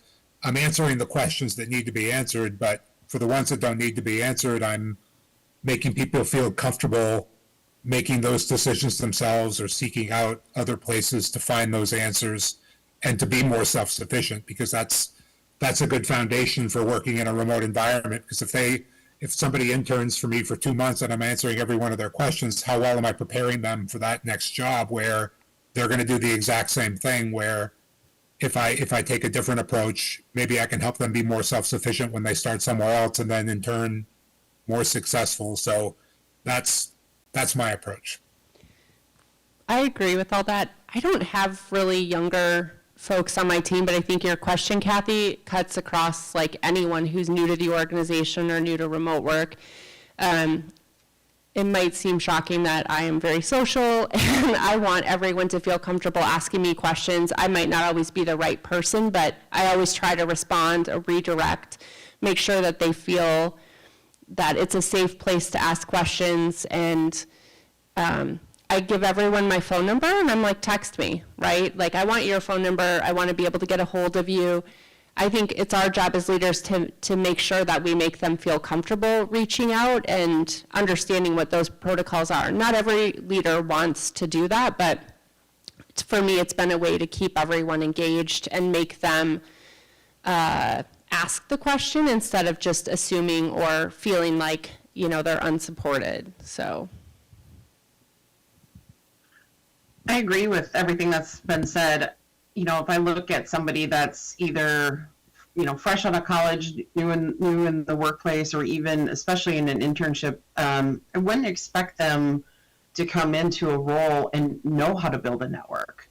I'm answering the questions that need to be answered, but for the ones that don't need to be answered, I'm making people feel comfortable making those decisions themselves or seeking out other places to find those answers and to be more self-sufficient, because that's a good foundation for working in a remote environment. Because if somebody interns for me for 2 months and I'm answering every one of their questions, how well am I preparing them for that next job where they're going to do the exact same thing, where if I take a different approach, maybe I can help them be more self-sufficient when they start somewhere else and then in turn more successful. So that's my approach. I agree with all that. I don't have really younger folks on my team, but I think your question, Kathy, cuts across like anyone who's new to the organization or new to remote work. It might seem shocking that I am very social and I want everyone to feel comfortable asking me questions. I might not always be the right person, but I always try to respond or redirect, make sure that they feel that it's a safe place to ask questions. And I give everyone my phone number and I'm like, text me, right? Like, I want your phone number. I want to be able to get a hold of you. I think it's our job as leaders to make sure that we make them feel comfortable reaching out and understanding what those protocols are. Not every leader wants to do that, but for me, it's been a way to keep everyone engaged and make them ask the question instead of just assuming or feeling like, they're unsupported. So I agree with everything that's been said. If I look at somebody that's either, fresh out of college, new in the workplace, or even especially in an internship, I wouldn't expect them to come into a role and know how to build a network.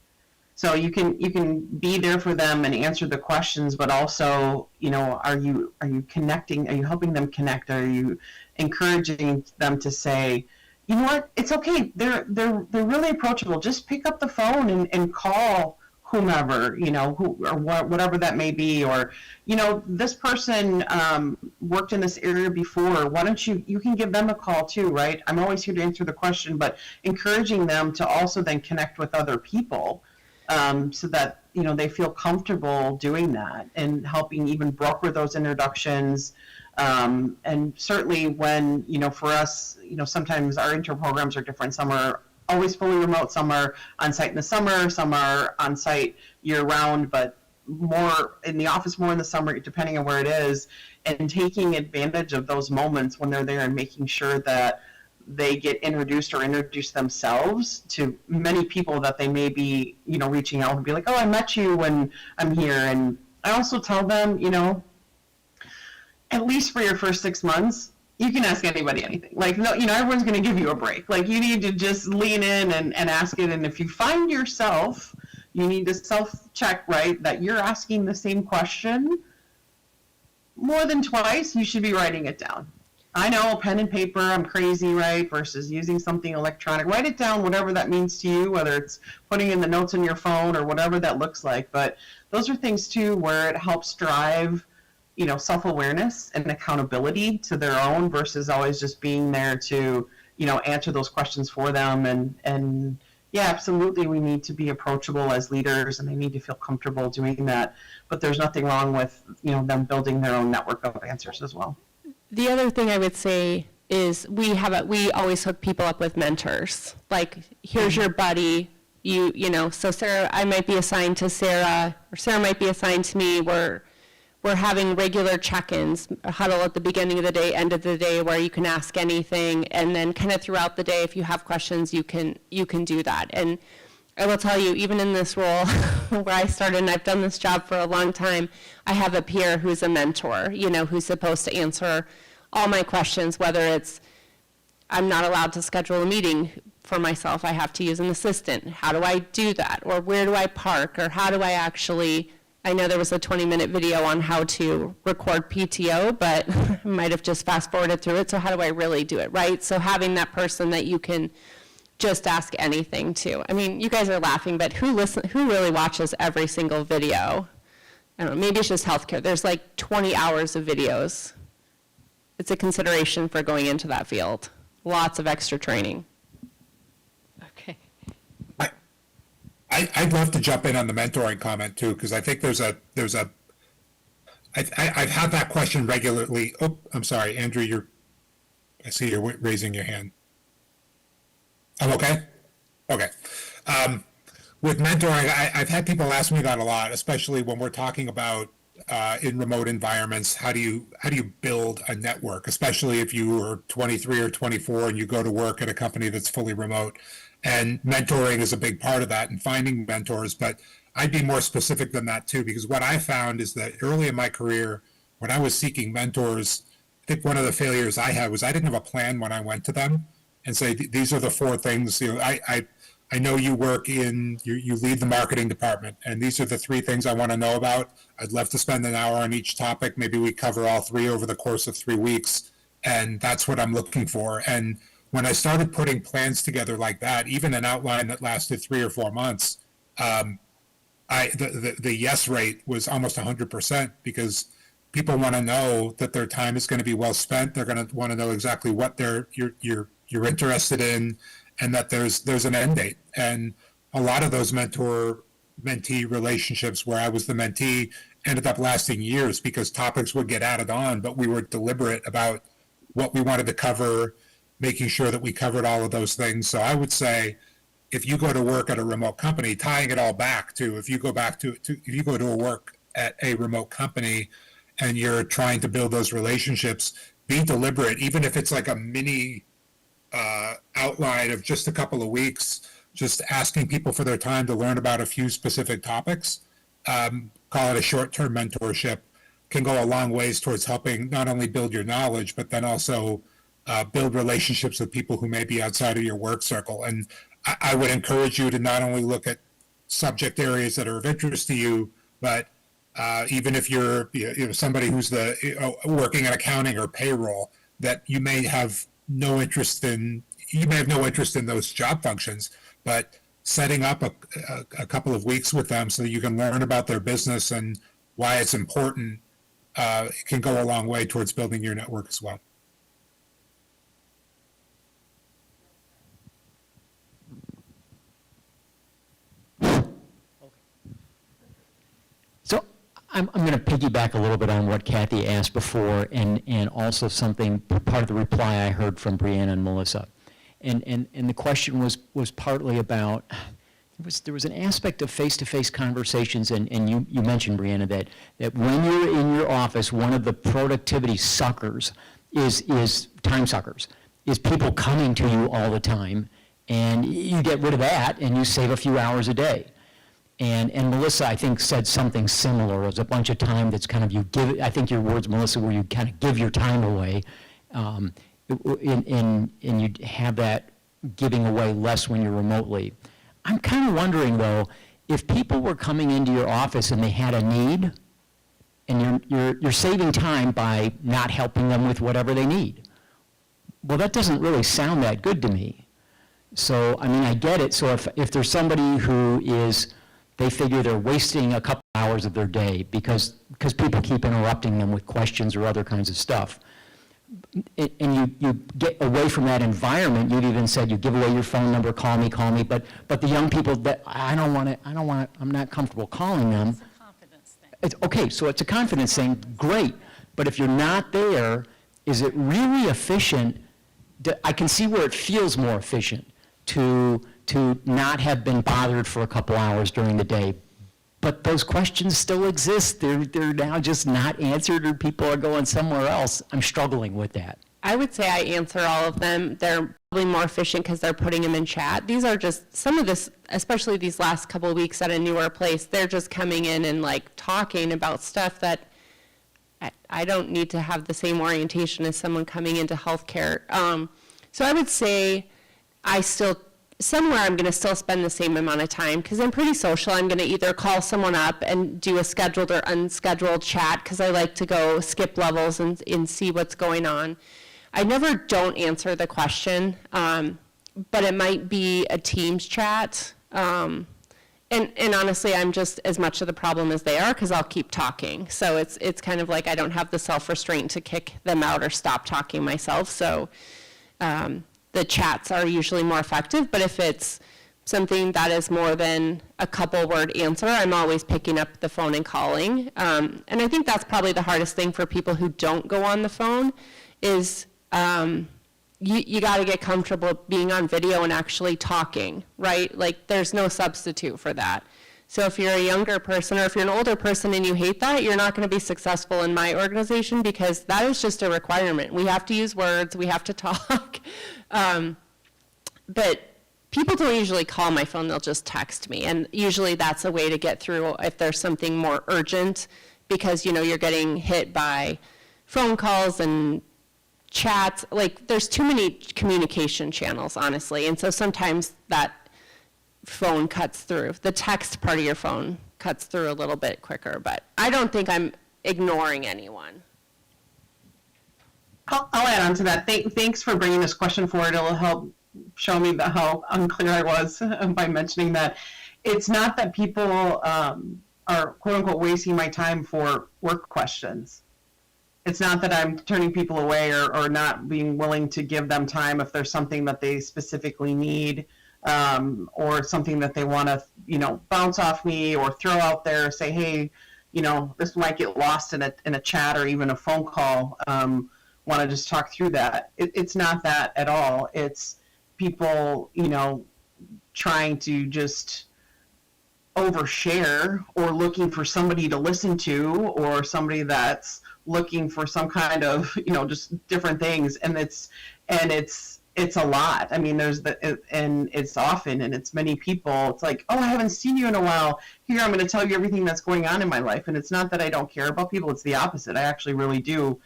So you can be there for them and answer the questions, but also, are you connecting? Are you helping them connect? Are you encouraging them to say, you know what, it's okay. They're really approachable. Just pick up the phone and call whomever, who or whatever that may be, or, this person worked in this area before. Why don't you can give them a call too, right? I'm always here to answer the question, but encouraging them to also then connect with other people, so that, they feel comfortable doing that and helping even broker those introductions. And certainly when, for us, sometimes our intern programs are different. Some are always fully remote, some are on site in the summer, some are on site year round, but more in the office, more in the summer, depending on where it is, and taking advantage of those moments when they're there and making sure that they get introduced or introduce themselves to many people that they may be, reaching out and be like, oh, I met you when I'm here. And I also tell them, at least for your first 6 months, you can ask anybody anything. Like, no, everyone's going to give you a break. Like, you need to just lean in and ask it. And if you find yourself, you need to self-check, right, that you're asking the same question more than twice, you should be writing it down. I know, pen and paper, I'm crazy, right? Versus using something electronic. Write it down, whatever that means to you, whether it's putting in the notes on your phone or whatever that looks like. But those are things too where it helps drive, self-awareness and accountability to their own versus always just being there to, answer those questions for them. And yeah, absolutely, we need to be approachable as leaders, and they need to feel comfortable doing that. But there's nothing wrong with, them building their own network of answers as well. The other thing I would say is we always hook people up with mentors. Like, here's your buddy, so Sarah, I might be assigned to Sarah, or Sarah might be assigned to me. We're having regular check-ins, a huddle at the beginning of the day, end of the day, where you can ask anything, and then kind of throughout the day, if you have questions, you can do that. And I will tell you, even in this role where I started, and I've done this job for a long time, I have a peer who's a mentor, who's supposed to answer all my questions, whether it's I'm not allowed to schedule a meeting for myself, I have to use an assistant. How do I do that? Or where do I park? Or how do I actually, I know there was a 20-minute video on how to record PTO, but I might have just fast-forwarded through it, so how do I really do it, right? So having that person that you can just ask anything to. I mean, you guys are laughing, but who really watches every single video? I don't know, maybe it's just healthcare. There's like 20 hours of videos. It's a consideration for going into that field. Lots of extra training. Okay. I'd love to jump in on the mentoring comment too, because I think I've had that question regularly. Oh, I'm sorry, Andrew, I see you're raising your hand. I'm okay? Okay. With mentoring, I've had people ask me that a lot, especially when we're talking about in remote environments, how do you build a network, especially if you are 23 or 24 and you go to work at a company that's fully remote. And mentoring is a big part of that, and finding mentors. But I'd be more specific than that too, because what I found is that early in my career, when I was seeking mentors, I think one of the failures I had was I didn't have a plan when I went to them and say, these are the 4 things, I know you work you lead the marketing department, and these are the 3 things I want to know about. I'd love to spend an hour on each topic. Maybe we cover all 3 over the course of 3 weeks, and that's what I'm looking for. And when I started putting plans together like that, even an outline that lasted 3 or 4 months, the yes rate was almost 100%, because people want to know that their time is going to be well spent. They're going to want to know exactly what you're interested in, and that there's an end date. And a lot of those mentor-mentee relationships where I was the mentee ended up lasting years, because topics would get added on, but we were deliberate about what we wanted to cover, making sure that we covered all of those things. So I would say, if you go to work at a remote company, tying it all back to, if you go to work at a remote company and you're trying to build those relationships, be deliberate, even if it's like a mini outline of just a couple of weeks, just asking people for their time to learn about a few specific topics. Call it a short-term mentorship, can go a long ways towards helping not only build your knowledge, but then also build relationships with people who may be outside of your work circle. And I would encourage you to not only look at subject areas that are of interest to you, but even if you're somebody who's working in accounting or payroll, that you may have no interest in those job functions, but setting up a couple of weeks with them so that you can learn about their business and why it's important can go a long way towards building your network as well. So I'm going to piggyback a little bit on what Kathy asked before, and also something, part of the reply I heard from Briana and Melissa. And the question was partly about, there was an aspect of face-to-face conversations, and you mentioned, Briana, that when you're in your office, one of the productivity suckers is time suckers, is people coming to you all the time, and you get rid of that, and you save a few hours a day. And Melissa, I think, said something similar. It was a bunch of time that's kind of you give, I think your words, Melissa, where you kind of give your time away, and you have that giving away less when you're remotely. I'm kind of wondering, though, if people were coming into your office and they had a need, and you're saving time by not helping them with whatever they need. well, that doesn't really sound that good to me. So, I mean, I get it. So if there's somebody who is, they figure they're wasting a couple hours of their day because people keep interrupting them with questions or other kinds of stuff, and you get away from that environment. You've even said you give away your phone number, call me, but the young people that I'm not comfortable calling them. It's a confidence thing. It's, okay, so it's a confidence thing, great, but if you're not there, is it really efficient? I can see where it feels more efficient to not have been bothered for a couple hours during the day, but those questions still exist. They're now just not answered, or people are going somewhere else. I'm struggling with that. I would say I answer all of them. They're probably more efficient because they're putting them in chat. These are just some of this, especially these last couple of weeks at a newer place, they're just coming in and like talking about stuff that I don't need to have the same orientation as someone coming into healthcare. So I would say somewhere I'm going to still spend the same amount of time because I'm pretty social. I'm going to either call someone up and do a scheduled or unscheduled chat because I like to go skip levels and see what's going on. I never don't answer the question, but it might be a Teams chat. And honestly, I'm just as much of the problem as they are because I'll keep talking. So it's kind of like I don't have the self-restraint to kick them out or stop talking myself. So the chats are usually more effective, but if it's something that is more than a couple word answer, I'm always picking up the phone and calling. And I think that's probably the hardest thing for people who don't go on the phone is you got to get comfortable being on video and actually talking, right? Like there's no substitute for that. So if you're a younger person or if you're an older person and you hate that, you're not going to be successful in my organization because that is just a requirement. We have to use words, we have to talk. But people don't usually call my phone, they'll just text me. And usually that's a way to get through if there's something more urgent because, you know, you're getting hit by phone calls and chats. Like there's too many communication channels, honestly. And so sometimes that phone cuts through. The text part of your phone cuts through a little bit quicker, but I don't think I'm ignoring anyone. I'll add on to that. Thanks for bringing this question forward. It'll help show me how unclear I was by mentioning that. It's not that people are quote unquote wasting my time for work questions. It's not that I'm turning people away or not being willing to give them time if there's something that they specifically need or something that they want to, you know, bounce off me or throw out there, say, hey, you know, this might get lost in a chat or even a phone call. Want to just talk through that. It's not that at all. It's people, you know, trying to just overshare or looking for somebody to listen to or somebody that's looking for some kind of, you know, just different things. And it's a lot. I mean, and it's often, and it's many people. It's like, oh, I haven't seen you in a while. Here, I'm going to tell you everything that's going on in my life. And it's not that I don't care about people. It's the opposite. I actually really do.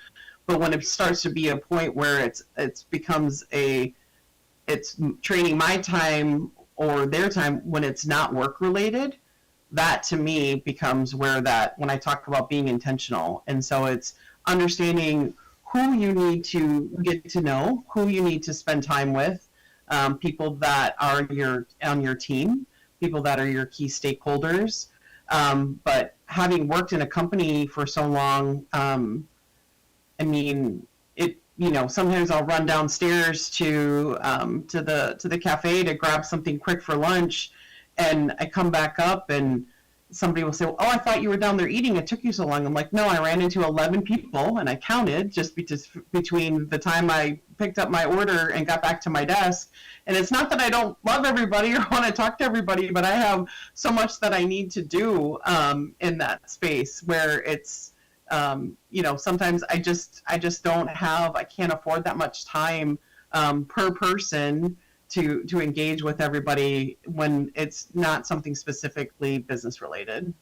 But when it starts to be a point where it's training my time or their time when it's not work related, that to me becomes where when I talk about being intentional. And so it's understanding who you need to get to know, who you need to spend time with, people that are on your team, people that are your key stakeholders. But having worked in a company for so long, I mean, you know, sometimes I'll run downstairs to the cafe to grab something quick for lunch, and I come back up and somebody will say, oh, I thought you were down there eating. It took you so long. I'm like, no, I ran into 11 people, and I counted just between the time I picked up my order and got back to my desk. And it's not that I don't love everybody or want to talk to everybody, but I have so much that I need to do in that space where it's, you know, sometimes I just I can't afford that much time per person to engage with everybody when it's not something specifically business related.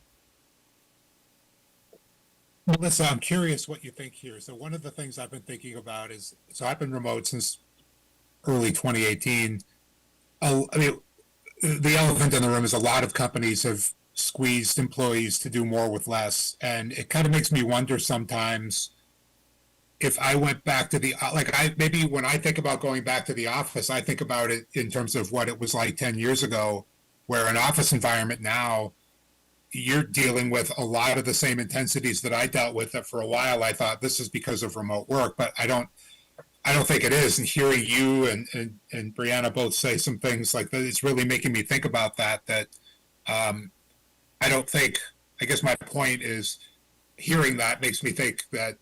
Melissa, I'm curious what you think here. So one of the things I've been thinking about is, so I've been remote since early 2018. I mean, the elephant in the room is a lot of companies have squeezed employees to do more with less. And it kind of makes me wonder sometimes, if I went back to the, maybe when I think about going back to the office, I think about it in terms of what it was like 10 years ago, where an office environment now, you're dealing with a lot of the same intensities that I dealt with. That for a while I thought this is because of remote work, but I don't think it is. And hearing you and Briana both say some things like that, it's really making me think about that, I don't think, I guess my point is, hearing that makes me think that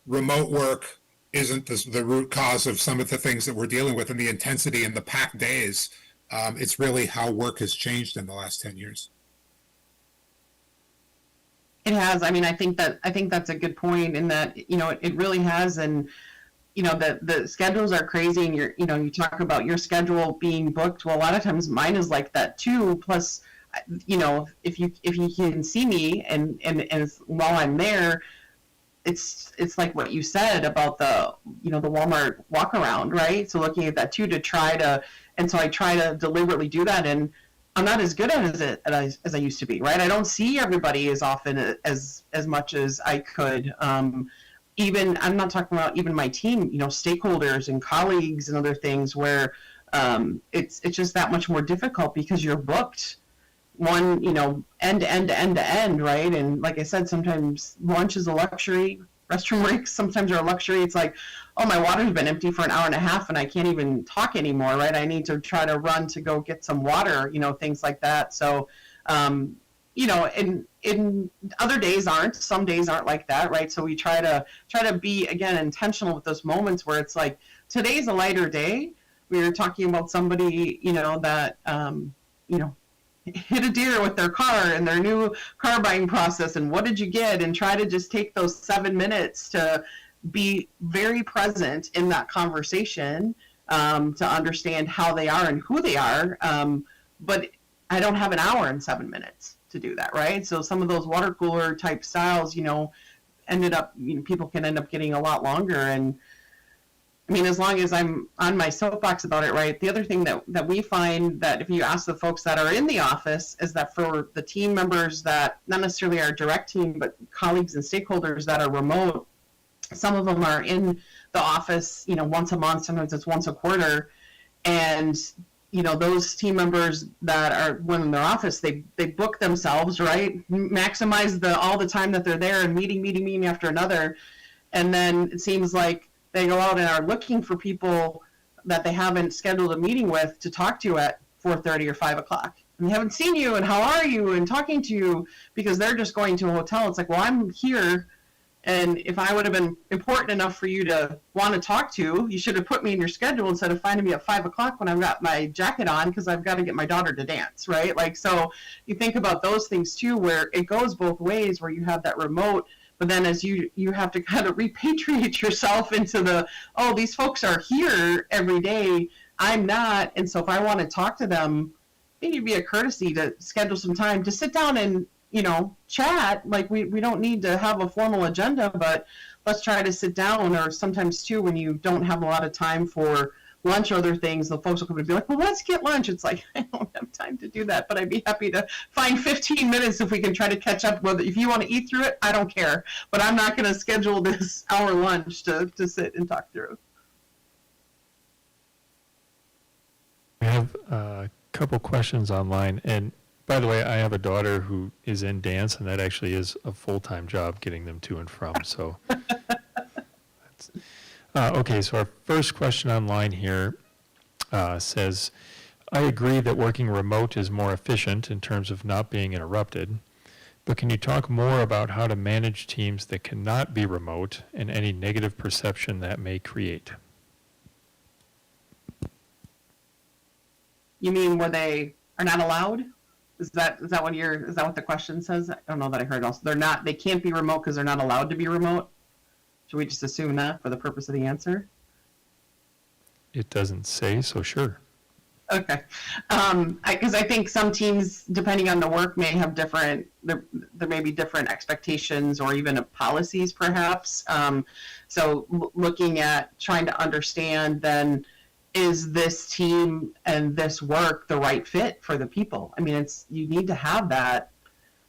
remote work isn't the root cause of some of the things that we're dealing with and the intensity and the packed days. It's really how work has changed in the last 10 years. It has. I mean, I think that's a good point in that, it really has. And, the schedules are crazy, and you talk about your schedule being booked. Well, a lot of times mine is like that too. Plus, if you can see me and while I'm there, it's like what you said about the Walmart walk around, right? So looking at that too, and so I try to deliberately do that, and I'm not as good at it as I used to be, right? I don't see everybody as often as much as I could. Even, I'm not talking about even my team, stakeholders and colleagues and other things where it's just that much more difficult because you're booked end to end to end to end, right? And like I said, sometimes lunch is a luxury. Restroom breaks sometimes are a luxury. It's like, oh, my water's been empty for an hour and a half and I can't even talk anymore, right? I need to try to run to go get some water, things like that. So, in other days some days aren't like that, right? So we try to be, again, intentional with those moments where it's like, today's a lighter day. We were talking about somebody, that, hit a deer with their car and their new car buying process, and what did you get, and try to just take those 7 minutes to be very present in that conversation, to understand how they are and who they are. But I don't have an hour and 7 minutes to do that, right? So some of those water cooler type styles, ended up, people can end up getting a lot longer. And I mean, as long as I'm on my soapbox about it, right? The other thing that we find that if you ask the folks that are in the office is that for the team members that not necessarily our direct team, but colleagues and stakeholders that are remote, some of them are in the office, once a month, sometimes it's once a quarter. And, those team members that are when in their office, they book themselves, right? Maximize all the time that they're there and meeting after another. And then it seems like they go out and are looking for people that they haven't scheduled a meeting with to talk to at 4:30 or 5 o'clock. And they haven't seen you, and how are you, and talking to you, because they're just going to a hotel. It's like, well, I'm here, and if I would have been important enough for you to want to talk to, you should have put me in your schedule instead of finding me at 5 o'clock when I've got my jacket on because I've got to get my daughter to dance, right? Like, so you think about those things too, where it goes both ways, where you have that remote, but then as you have to kind of repatriate yourself into these folks are here every day, I'm not. And so if I want to talk to them, maybe it'd be a courtesy to schedule some time to sit down and, chat. Like we don't need to have a formal agenda, but let's try to sit down. Or sometimes too, when you don't have a lot of time for lunch or other things, the folks will come and be like, well, let's get lunch. It's like, I don't have time to do that, but I'd be happy to find 15 minutes if we can try to catch up. Whether if you want to eat through it, I don't care, but I'm not going to schedule this hour lunch to sit and talk through. We have a couple questions online, and by the way, I have a daughter who is in dance, and that actually is a full-time job getting them to and from, so. Okay, so our first question online here says, I agree that working remote is more efficient in terms of not being interrupted, but can you talk more about how to manage teams that cannot be remote and any negative perception that may create? You mean where they are not allowed? Is that what the question says? I don't know that I heard also. They can't be remote because they're not allowed to be remote. Should we just assume that for the purpose of the answer? It doesn't say, so sure. Okay. Because I think some teams, depending on the work, may have there may be different expectations or even policies perhaps. So looking at trying to understand then, is this team and this work the right fit for the people? I mean, you need to have that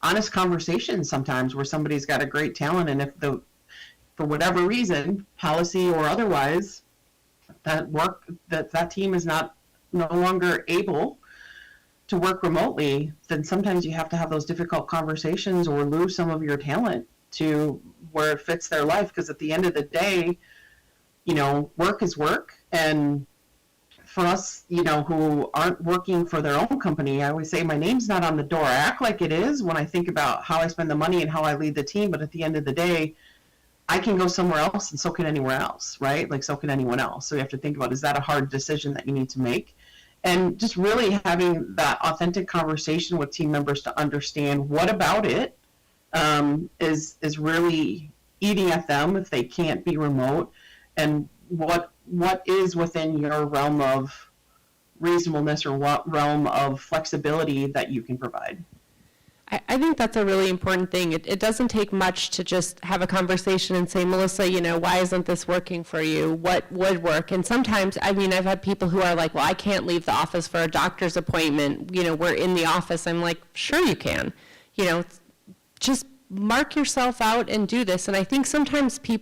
honest conversation sometimes where somebody's got a great talent, and if for whatever reason, policy or otherwise, that team is no longer able to work remotely, then sometimes you have to have those difficult conversations or lose some of your talent to where it fits their life. Because at the end of the day, work is work. And for us, who aren't working for their own company, I always say my name's not on the door. I act like it is when I think about how I spend the money and how I lead the team. But at the end of the day, I can go somewhere else and so can anywhere else, right? Like so can anyone else. So you have to think about, is that a hard decision that you need to make? And just really having that authentic conversation with team members to understand what about it is really eating at them if they can't be remote, and what is within your realm of reasonableness or what realm of flexibility that you can provide. I think that's a really important thing. It doesn't take much to just have a conversation and say, Melissa, why isn't this working for you? What would work? And sometimes, I've had people who are like, well, I can't leave the office for a doctor's appointment. We're in the office. I'm like, sure you can. Just mark yourself out and do this. And I think sometimes we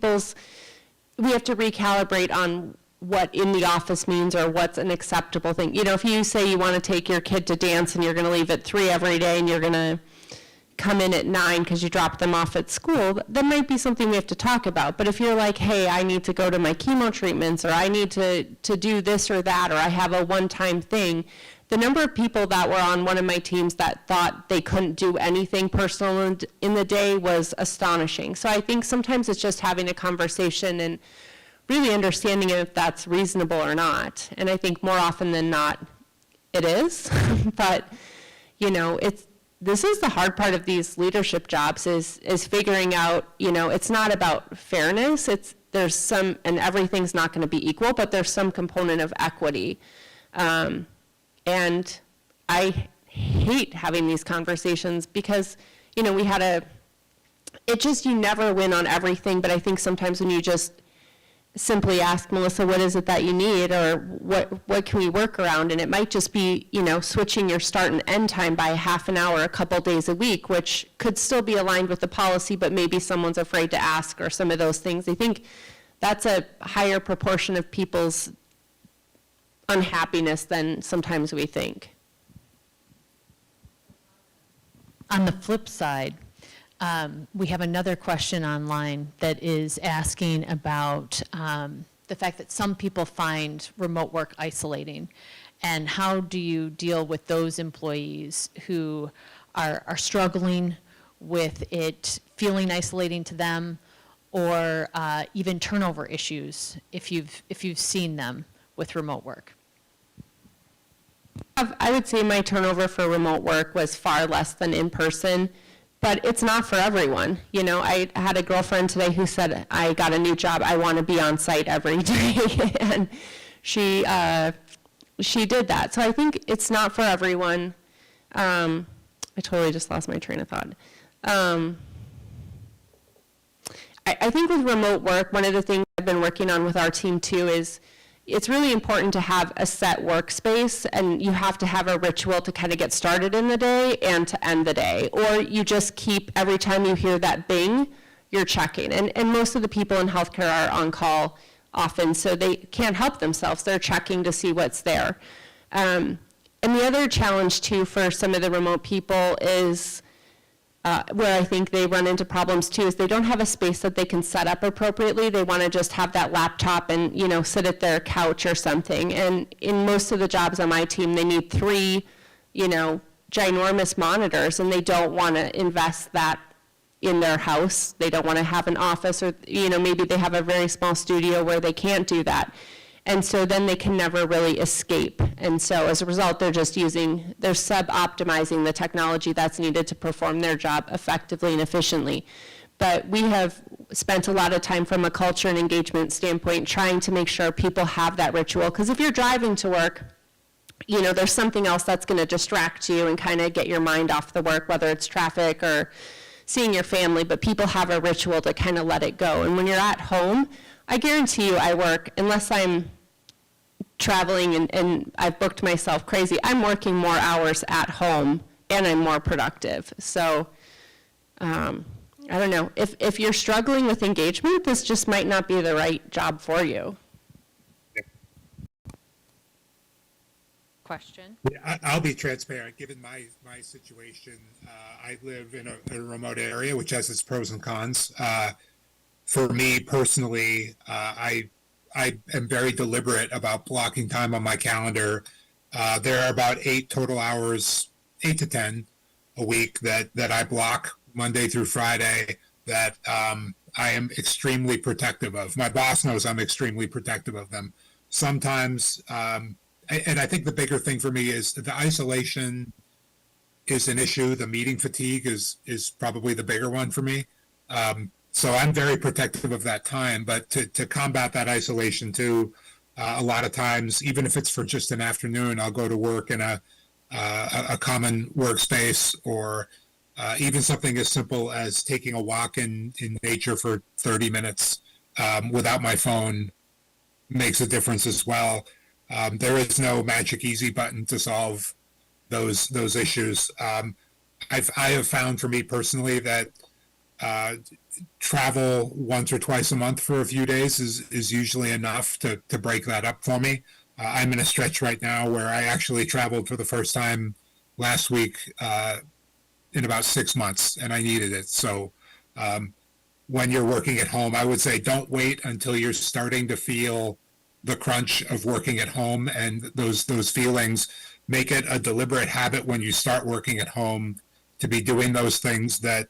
have to recalibrate on what in the office means or what's an acceptable thing. If you say you want to take your kid to dance and you're going to leave at 3 every day and you're going to come in at 9 because you dropped them off at school, that might be something we have to talk about. But if you're like, hey, I need to go to my chemo treatments, or I need to do this or that, or I have a one-time thing, the number of people that were on one of my teams that thought they couldn't do anything personal in the day was astonishing. So I think sometimes it's just having a conversation and really understanding if that's reasonable or not. And I think more often than not, it is. But, this is the hard part of these leadership jobs is figuring out, it's not about fairness. There's some, and everything's not going to be equal, but there's some component of equity. And I hate having these conversations because, you never win on everything. But I think sometimes when you just simply ask, Melissa, what is it that you need, or what can we work around? And it might just be, switching your start and end time by a half an hour, a couple days a week, which could still be aligned with the policy, but maybe someone's afraid to ask, or some of those things. I think that's a higher proportion of people's unhappiness than sometimes we think. On the flip side, we have another question online that is asking about the fact that some people find remote work isolating, and how do you deal with those employees who are struggling with it feeling isolating to them, or even turnover issues if you've seen them with remote work? I would say my turnover for remote work was far less than in person. But it's not for everyone. I had a girlfriend today who said, I got a new job, I want to be on site every day. And she did that. So I think it's not for everyone. I totally just lost my train of thought. I think with remote work, one of the things I've been working on with our team too is it's really important to have a set workspace, and you have to have a ritual to kind of get started in the day and to end the day. Or you just keep, every time you hear that bing, you're checking. And most of the people in healthcare are on call often, so they can't help themselves. They're checking to see what's there. And the other challenge too for some of the remote people is where I think they run into problems too, is they don't have a space that they can set up appropriately. They want to just have that laptop and, sit at their couch or something. And in most of the jobs on my team, they need 3, ginormous monitors, and they don't want to invest that in their house. They don't want to have an office, or, maybe they have a very small studio where they can't do that. And so then they can never really escape. And so as a result, they're sub-optimizing the technology that's needed to perform their job effectively and efficiently. But we have spent a lot of time from a culture and engagement standpoint trying to make sure people have that ritual. Because if you're driving to work, there's something else that's going to distract you and kind of get your mind off the work, whether it's traffic or seeing your family. But people have a ritual to kind of let it go. And when you're at home, I guarantee you I work, unless I'm traveling and I've booked myself crazy, I'm working more hours at home and I'm more productive. So I don't know, if you're struggling with engagement, this just might not be the right job for you. Question? Yeah, I'll be transparent, given my situation. I live in a remote area, which has its pros and cons. For me personally, I am very deliberate about blocking time on my calendar. There are about 8 total hours, 8 to 10 a week that I block Monday through Friday that I am extremely protective of. My boss knows I'm extremely protective of them. Sometimes, and I think the bigger thing for me is the isolation is an issue. The meeting fatigue is probably the bigger one for me. So I'm very protective of that time, but to combat that isolation too, a lot of times, even if it's for just an afternoon, I'll go to work in a common workspace, or even something as simple as taking a walk in nature for 30 minutes without my phone makes a difference as well. There is no magic easy button to solve those issues. I have found for me personally that travel once or twice a month for a few days is usually enough to break that up for me. I'm in a stretch right now where I actually traveled for the first time last week in about 6 months, and I needed it. So when you're working at home, I would say don't wait until you're starting to feel the crunch of working at home and those feelings. Make it a deliberate habit when you start working at home to be doing those things that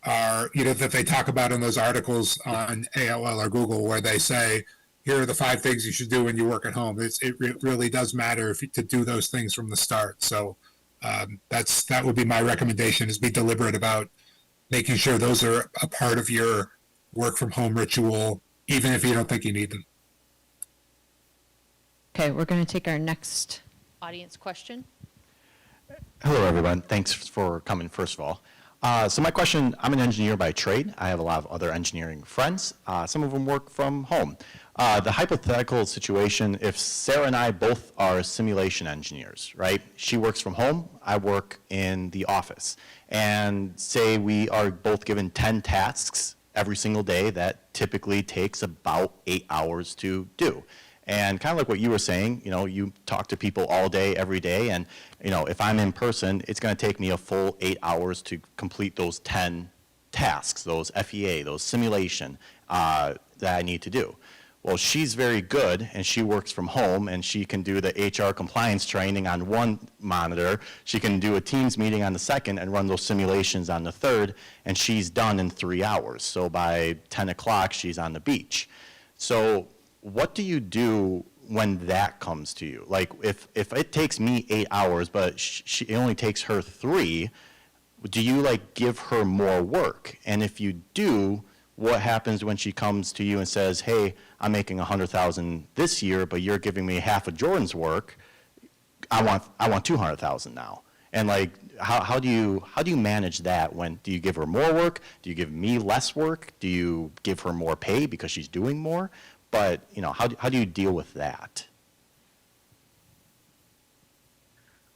are, that they talk about in those articles on AOL or Google, where they say, here are the 5 things you should do when you work at home. It really does matter to do those things from the start. So that would be my recommendation, is be deliberate about making sure those are a part of your work from home ritual, even if you don't think you need them. Okay, we're going to take our next audience question. Hello, everyone. Thanks for coming, first of all. So my question, I'm an engineer by trade. I have a lot of other engineering friends. Some of them work from home. The hypothetical situation, if Sarah and I both are simulation engineers, right? She works from home, I work in the office. And say we are both given 10 tasks every single day that typically takes about 8 hours to do. And kind of like what you were saying, you talk to people all day, every day, and if I'm in person, it's going to take me a full 8 hours to complete those 10 tasks, those FEA, those simulation that I need to do. Well, she's very good, and she works from home, and she can do the HR compliance training on one monitor. She can do a Teams meeting on the second and run those simulations on the third, and she's done in 3 hours. So by 10 o'clock, she's on the beach. So what do you do when that comes to you? Like, if it takes me 8 hours, but it only takes her 3, do you give her more work? And if you do, what happens when she comes to you and says, hey, I'm making $100,000 this year, but you're giving me half of Jordan's work. I want 200,000 now. And how do you manage that? Do you give her more work? Do you give me less work? Do you give her more pay because she's doing more? But, how do you deal with that?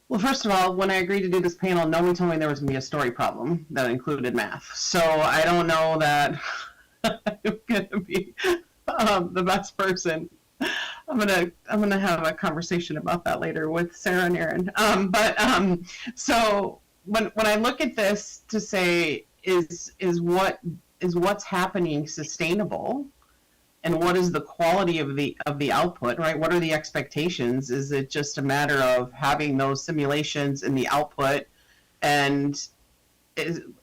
Well, first of all, when I agreed to do this panel, no one told me there was going to be a story problem that included math. So I don't know that I'm going to be the best person. I'm gonna have a conversation about that later with Sarah and Aaron. So when I look at this to say is what's happening sustainable? And what is the quality of the output, right? What are the expectations? Is it just a matter of having those simulations in the output? And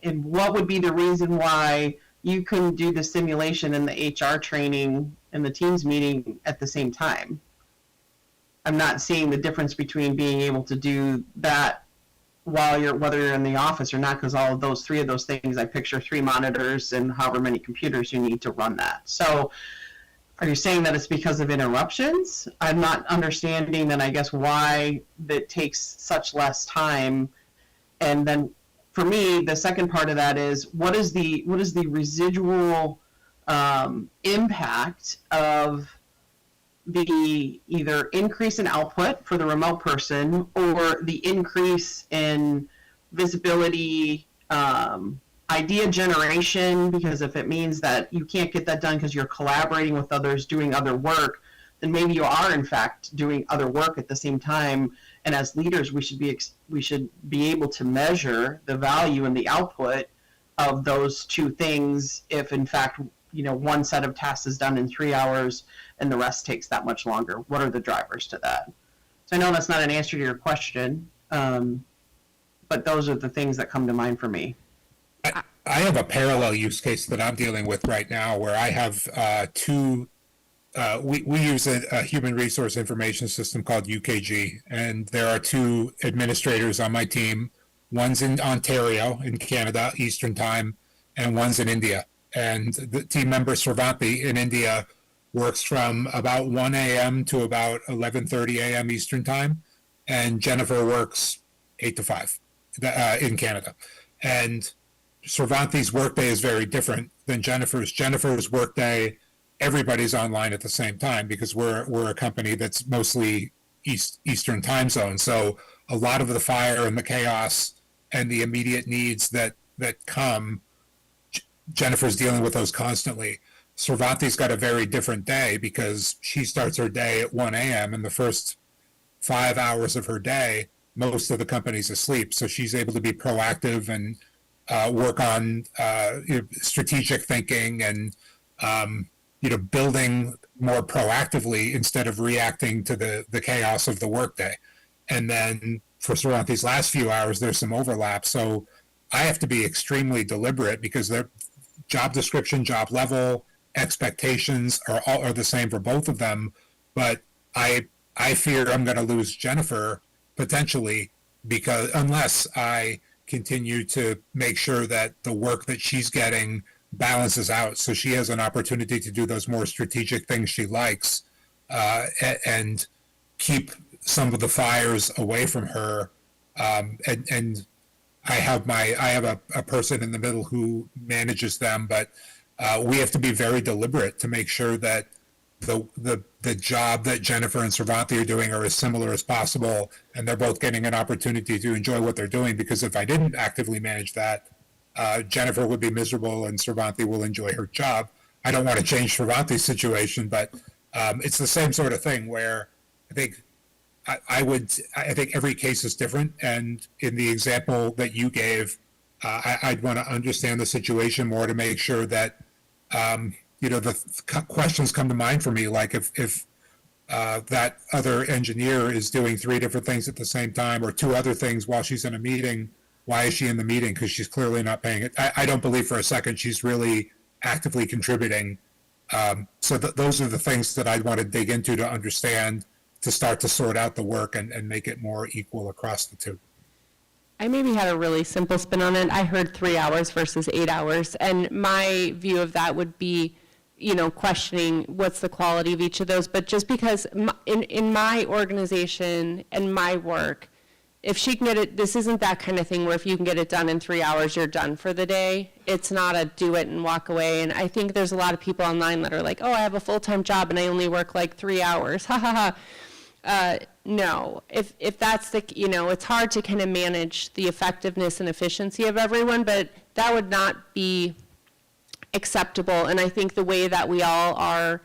what would be the reason why you couldn't do the simulation and the HR training and the Teams meeting at the same time? I'm not seeing the difference between being able to do that whether you're in the office or not, because all of those 3 of those things, I picture 3 monitors and however many computers you need to run that. So are you saying that it's because of interruptions? I'm not understanding then, I guess, why that takes such less time. And then for me, the second part of that is what is the residual impact of the either increase in output for the remote person or the increase in visibility, idea generation, because if it means that you can't get that done because you're collaborating with others doing other work, then maybe you are in fact doing other work at the same time. And as leaders, we should be able to measure the value and the output of those two things. If in fact, one set of tasks is done in 3 hours and the rest takes that much longer, what are the drivers to that? So I know that's not an answer to your question, but those are the things that come to mind for me. I have a parallel use case that I'm dealing with right now where I have we use a human resource information system called UKG, and there are two administrators on my team. One's in Ontario in Canada, Eastern Time, and one's in India. And the team member Sravanti in India works from about 1 a.m. to about 11:30 a.m. Eastern Time, and Jennifer works 8 to 5 in Canada. And Sravanti's workday is very different than Jennifer's. Jennifer's workday, everybody's online at the same time because we're a company that's mostly Eastern Time zone. So a lot of the fire and the chaos and the immediate needs that come, Jennifer's dealing with those constantly. Sravanti's got a very different day because she starts her day at 1 a.m. and the first 5 hours of her day, most of the company's asleep. So she's able to be proactive and work on strategic thinking and building more proactively instead of reacting to the chaos of the workday. And then for Sravanti's last few hours, there's some overlap. So I have to be extremely deliberate because their job description, job level, expectations are the same for both of them. But I fear I'm going to lose Jennifer potentially because unless I continue to make sure that the work that she's getting balances out so she has an opportunity to do those more strategic things she likes and keep some of the fires away from her. And I have a person in the middle who manages them, but we have to be very deliberate to make sure that the job that Jennifer and Sravanti are doing are as similar as possible, and they're both getting an opportunity to enjoy what they're doing. Because if I didn't actively manage that, Jennifer would be miserable and Sravanti will enjoy her job. I don't want to change Sravanti's situation, but it's the same sort of thing where I think I think every case is different. And in the example that you gave, I'd want to understand the situation more to make sure that the questions come to mind for me, like if that other engineer is doing 3 different things at the same time or 2 other things while she's in a meeting, why is she in the meeting? Because she's clearly not paying it. I don't believe for a second she's really actively contributing. So those are the things that I'd want to dig into to understand, to start to sort out the work and make it more equal across the two. I maybe had a really simple spin on it. I heard 3 hours versus 8 hours, and my view of that would be, questioning what's the quality of each of those. But just because in my organization and my work, if she can get it, this isn't that kind of thing where if you can get it done in 3 hours, you're done for the day. It's not a do it and walk away. And I think there's a lot of people online that are like, oh, I have a full-time job and I only work like 3 hours. Ha ha ha. No, if that's the, it's hard to kind of manage the effectiveness and efficiency of everyone, but that would not be acceptable. And I think the way that we all are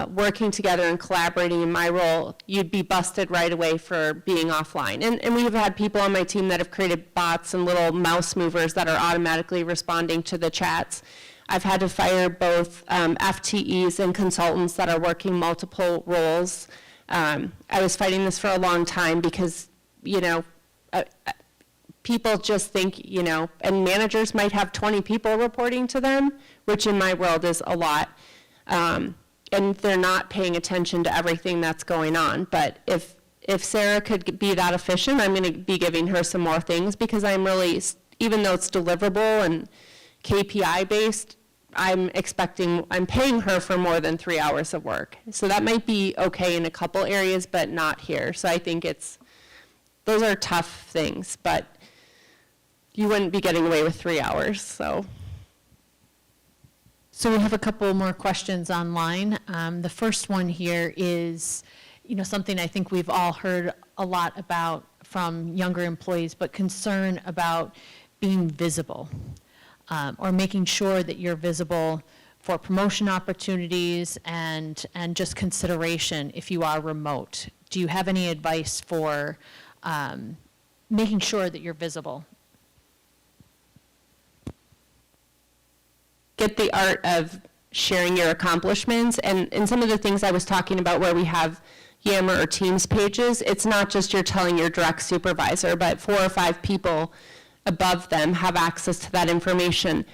working together and collaborating in my role, you'd be busted right away for being offline. And we've had people on my team that have created bots and little mouse movers that are automatically responding to the chats. I've had to fire both FTEs and consultants that are working multiple roles. I was fighting this for a long time because, people just think, and managers might have 20 people reporting to them, which in my world is a lot. And they're not paying attention to everything that's going on. But if Sarah could be that efficient, I'm going to be giving her some more things because I'm really, even though it's deliverable and KPI based, I'm paying her for more than 3 hours of work. So that might be okay in a couple areas, but not here. So I think those are tough things, but you wouldn't be getting away with 3 hours, so. So we have a couple more questions online. The first one here is, something I think we've all heard a lot about from younger employees, but concern about being visible. or making sure that you're visible for promotion opportunities and just consideration if you are remote. Do you have any advice for making sure that you're visible? Get the art of sharing your accomplishments, and some of the things I was talking about where we have Yammer or Teams pages, it's not just you're telling your direct supervisor, but 4 or 5 people above them have access to that information.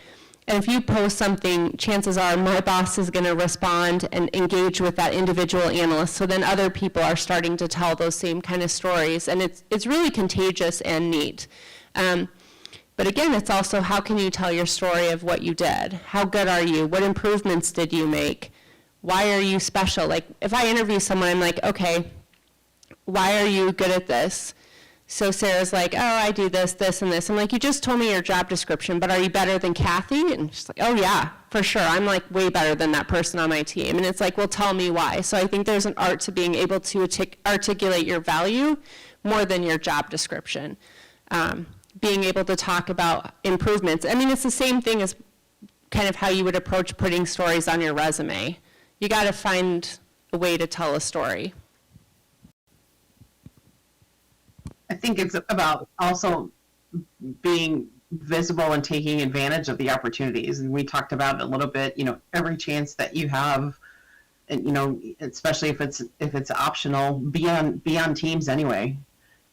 And if you post something, chances are my boss is going to respond and engage with that individual analyst. So then other people are starting to tell those same kind of stories. And it's really contagious and neat. But again, it's also how can you tell your story of what you did? How good are you? What improvements did you make? Why are you special? Like if I interview someone, I'm like, okay, why are you good at this? So Sarah's like, oh, I do this, this, and this. I'm like, you just told me your job description, but are you better than Kathy? And she's like, oh yeah, for sure. I'm like way better than that person on my team. And it's like, well, tell me why. So I think there's an art to being able to articulate your value more than your job description. Being able to talk about improvements. I mean, it's the same thing as kind of how you would approach putting stories on your resume. You got to find a way to tell a story. I think it's about also being visible and taking advantage of the opportunities. And we talked about it a little bit, every chance that you have, and, especially if it's optional, be on Teams anyway.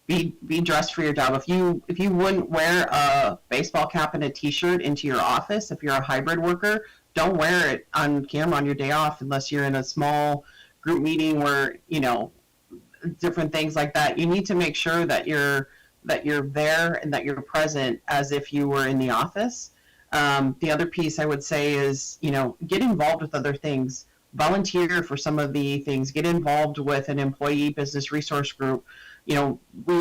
Be dressed for your job. If you wouldn't wear a baseball cap and a t-shirt into your office, if you're a hybrid worker, don't wear it on camera on your day off unless you're in a small group meeting where, different things like that. You need to make sure that you're there and that you're present as if you were in the office. The other piece I would say is, get involved with other things. Volunteer for some of the things. Get involved with an employee business resource group. We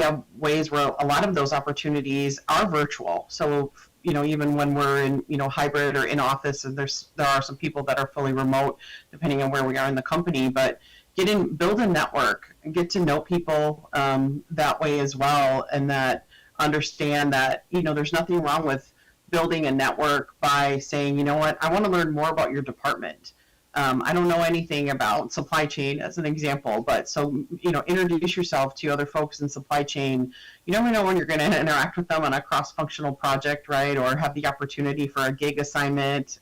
have ways where a lot of those opportunities are virtual. So, even when we're in, hybrid or in office, and there are some people that are fully remote, depending on where we are in the company, but build a network and get to know people that way as well, and that understand that, there's nothing wrong with building a network by saying, you know what, I want to learn more about your department. I don't know anything about supply chain as an example, but so, introduce yourself to other folks in supply chain. You never know when you're going to interact with them on a cross-functional project, right? Or have the opportunity for a gig assignment,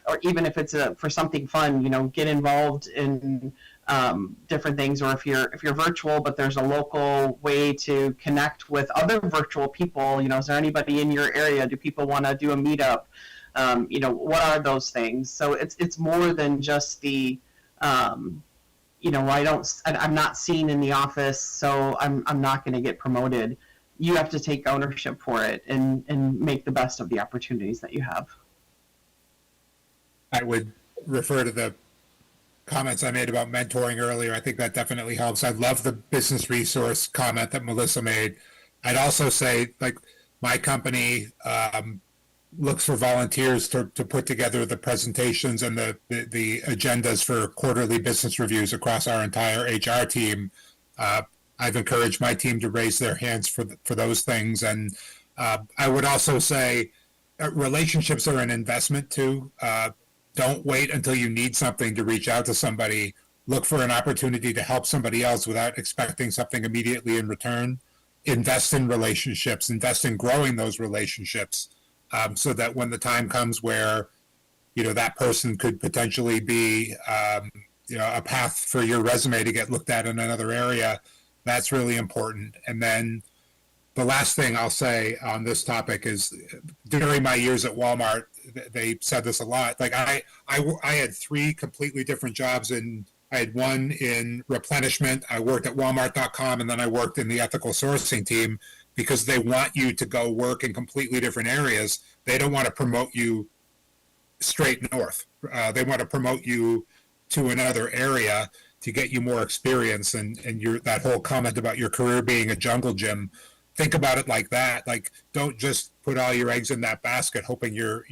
or even if it's for something fun, get involved in different things. Or if you're virtual, but there's a local way to connect with other virtual people, is there anybody in your area? Do people want to do a meetup? What are those things? So it's more than just the, I'm not seen in the office, so I'm not going to get promoted. You have to take ownership for it and make the best of the opportunities that you have. I would refer to the comments I made about mentoring earlier. I think that definitely helps. I love the business resource comment that Melissa made. I'd also say, like, my company looks for volunteers to put together the presentations and the agendas for quarterly business reviews across our entire HR team. I've encouraged my team to raise their hands for those things. And I would also say relationships are an investment too. Don't wait until you need something to reach out to somebody. Look for an opportunity to help somebody else without expecting something immediately in return. Invest in relationships, invest in growing those relationships, so that when the time comes where, that person could potentially be, a path for your resume to get looked at in another area, that's really important. And then the last thing I'll say on this topic is, during my years at Walmart, they said this a lot. Like I had 3 completely different jobs, and I had one in replenishment. I worked at Walmart.com, and then I worked in the ethical sourcing team, because they want you to go work in completely different areas. They don't want to promote you straight north. They want to promote you to another area to get you more experience. And that whole comment about your career being a jungle gym, think about it like that. Like, don't just put all your eggs in that basket hoping your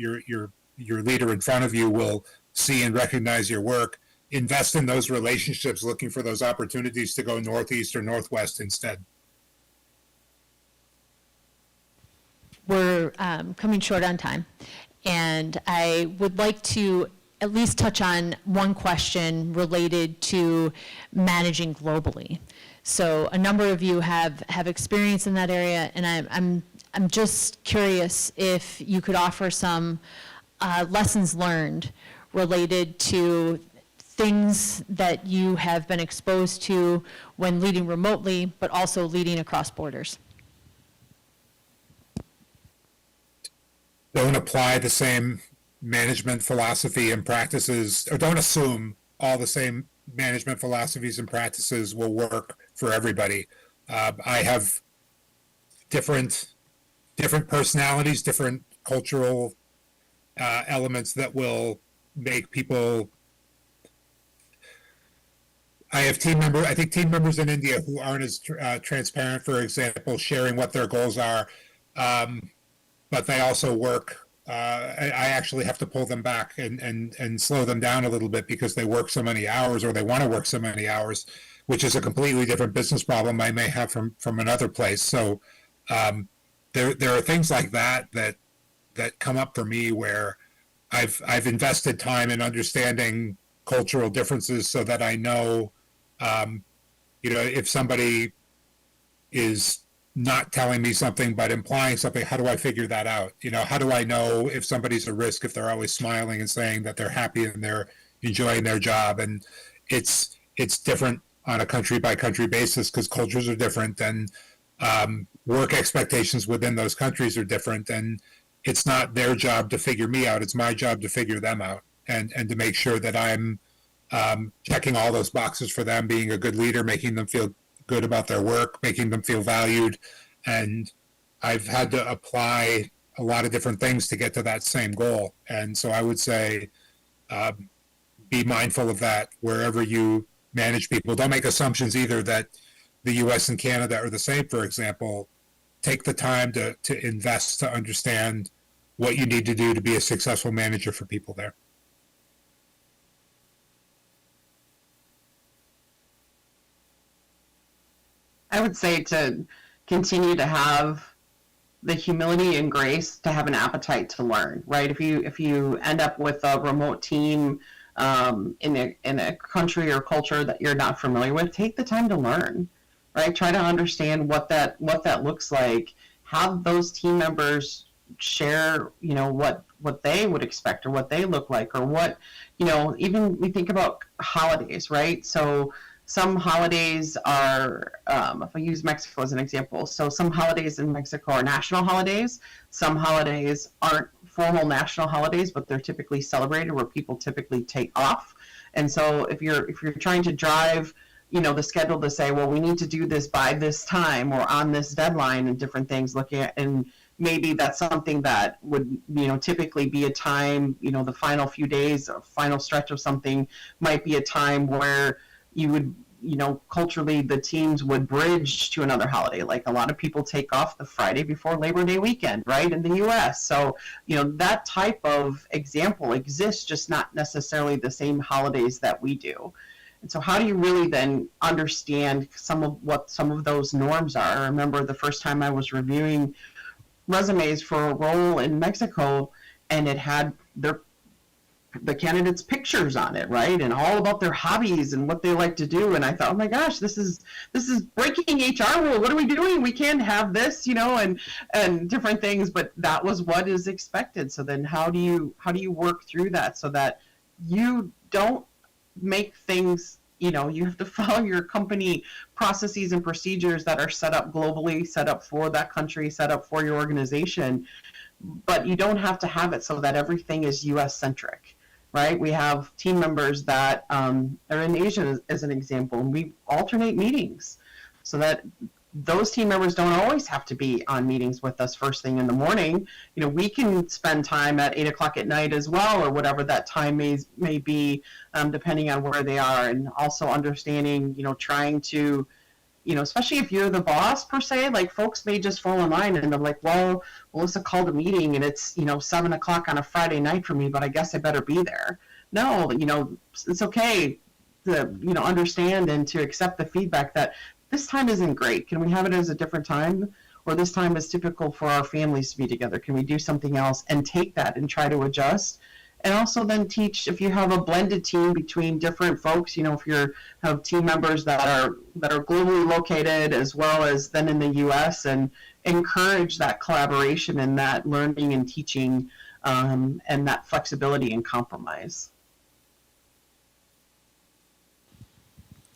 leader in front of you will see and recognize your work. Invest in those relationships, looking for those opportunities to go northeast or northwest instead. we're coming short on time, and I would like to at least touch on one question related to managing globally. So a number of you have experience in that area, and I'm just curious if you could offer some lessons learned related to things that you have been exposed to when leading remotely, but also leading across borders. Don't apply the same management philosophy and practices, or don't assume all the same management philosophies and practices will work for everybody. I have different personalities, different cultural elements that will make people. I have I think team members in India who aren't as transparent, for example, sharing what their goals are, but they also work. I actually have to pull them back and slow them down a little bit because they work so many hours, or they want to work so many hours, which is a completely different business problem I may have from another place. So there are things like that come up for me where I've invested time in understanding cultural differences so that I know, if somebody is not telling me something but implying something, how do I figure that out? How do I know if somebody's a risk if they're always smiling and saying that they're happy and they're enjoying their job? And it's different on a country by country basis because cultures are different, and work expectations within those countries are different, and it's not their job to figure me out. It's my job to figure them out and to make sure that I'm checking all those boxes for them, being a good leader, making them feel good about their work, making them feel valued. And I've had to apply a lot of different things to get to that same goal. And so I would say, be mindful of that wherever you manage people. Don't make assumptions either that the US and Canada are the same, for example. Take the time to invest, to understand what you need to do to be a successful manager for people there. I would say to continue to have the humility and grace to have an appetite to learn, right? If you end up with a remote team in a country or culture that you're not familiar with, take the time to learn, right? Try to understand what that looks like. Have those team members share, what they would expect or what they look like, or what, even we think about holidays, right? So some holidays are, if I use Mexico as an example, so some holidays in Mexico are national holidays. Some holidays aren't formal national holidays, but they're typically celebrated where people typically take off. And so if you're trying to drive, the schedule to say, well, we need to do this by this time or on this deadline and different things, looking at, and maybe that's something that would, typically be a time, the final few days or final stretch of something might be a time where you would, culturally the teams would bridge to another holiday. Like a lot of people take off the Friday before Labor Day weekend, right, in the US. So, that type of example exists, just not necessarily the same holidays that we do. And so how do you really then understand some of those norms are? I remember the first time I was reviewing resumes for a role in Mexico, and it had the candidates' pictures on it, right, and all about their hobbies and what they like to do. And I thought, oh my gosh, this is breaking HR rule. What are we doing? We can't have this, and different things. But that was what is expected. So then, how do you work through that so that you don't make things, you have to follow your company processes and procedures that are set up globally, set up for that country, set up for your organization, but you don't have to have it so that everything is US centric, right? We have team members that are in Asia as an example, and we alternate meetings so that those team members don't always have to be on meetings with us first thing in the morning. We can spend time at 8 o'clock at night as well, or whatever that time may be, depending on where they are. And also understanding, trying to, especially if you're the boss per se, like folks may just fall in line and they're like, well, Melissa called a meeting and it's, 7 o'clock on a Friday night for me, but I guess I better be there. No, it's okay to, understand and to accept the feedback that this time isn't great. Can we have it as a different time? or this time is typical for our families to be together. Can we do something else? And take that and try to adjust. And also then teach, if you have a blended team between different folks, if you have team members that are globally located as well as then in the US, and encourage that collaboration and that learning and teaching, and that flexibility and compromise.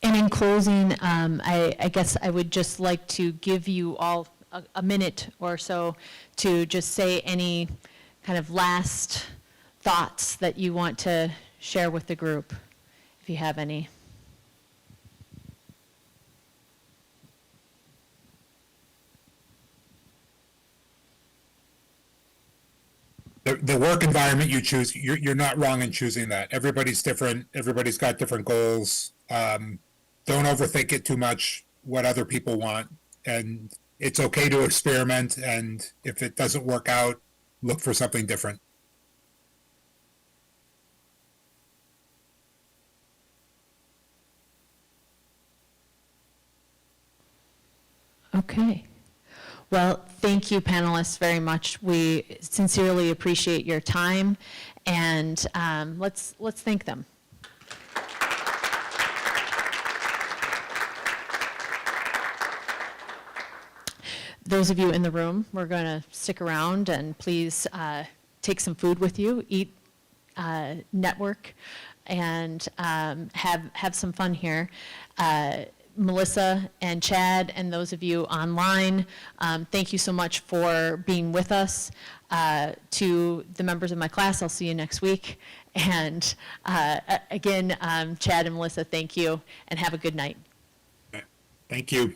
And in closing, I guess I would just like to give you all a minute or so to just say any kind of last thoughts that you want to share with the group, if you have any. The work environment you choose, you're not wrong in choosing that. Everybody's different. Everybody's got different goals. Don't overthink it too much, what other people want. And it's okay to experiment. And if it doesn't work out, look for something different. Okay. Well, thank you, panelists, very much. We sincerely appreciate your time, and let's thank them. Those of you in the room, we're going to stick around, and please take some food with you, eat, network, and have some fun here. Melissa and Chad and those of you online, thank you so much for being with us. To the members of my class, I'll see you next week. And again, Chad and Melissa, thank you, and have a good night. Thank you.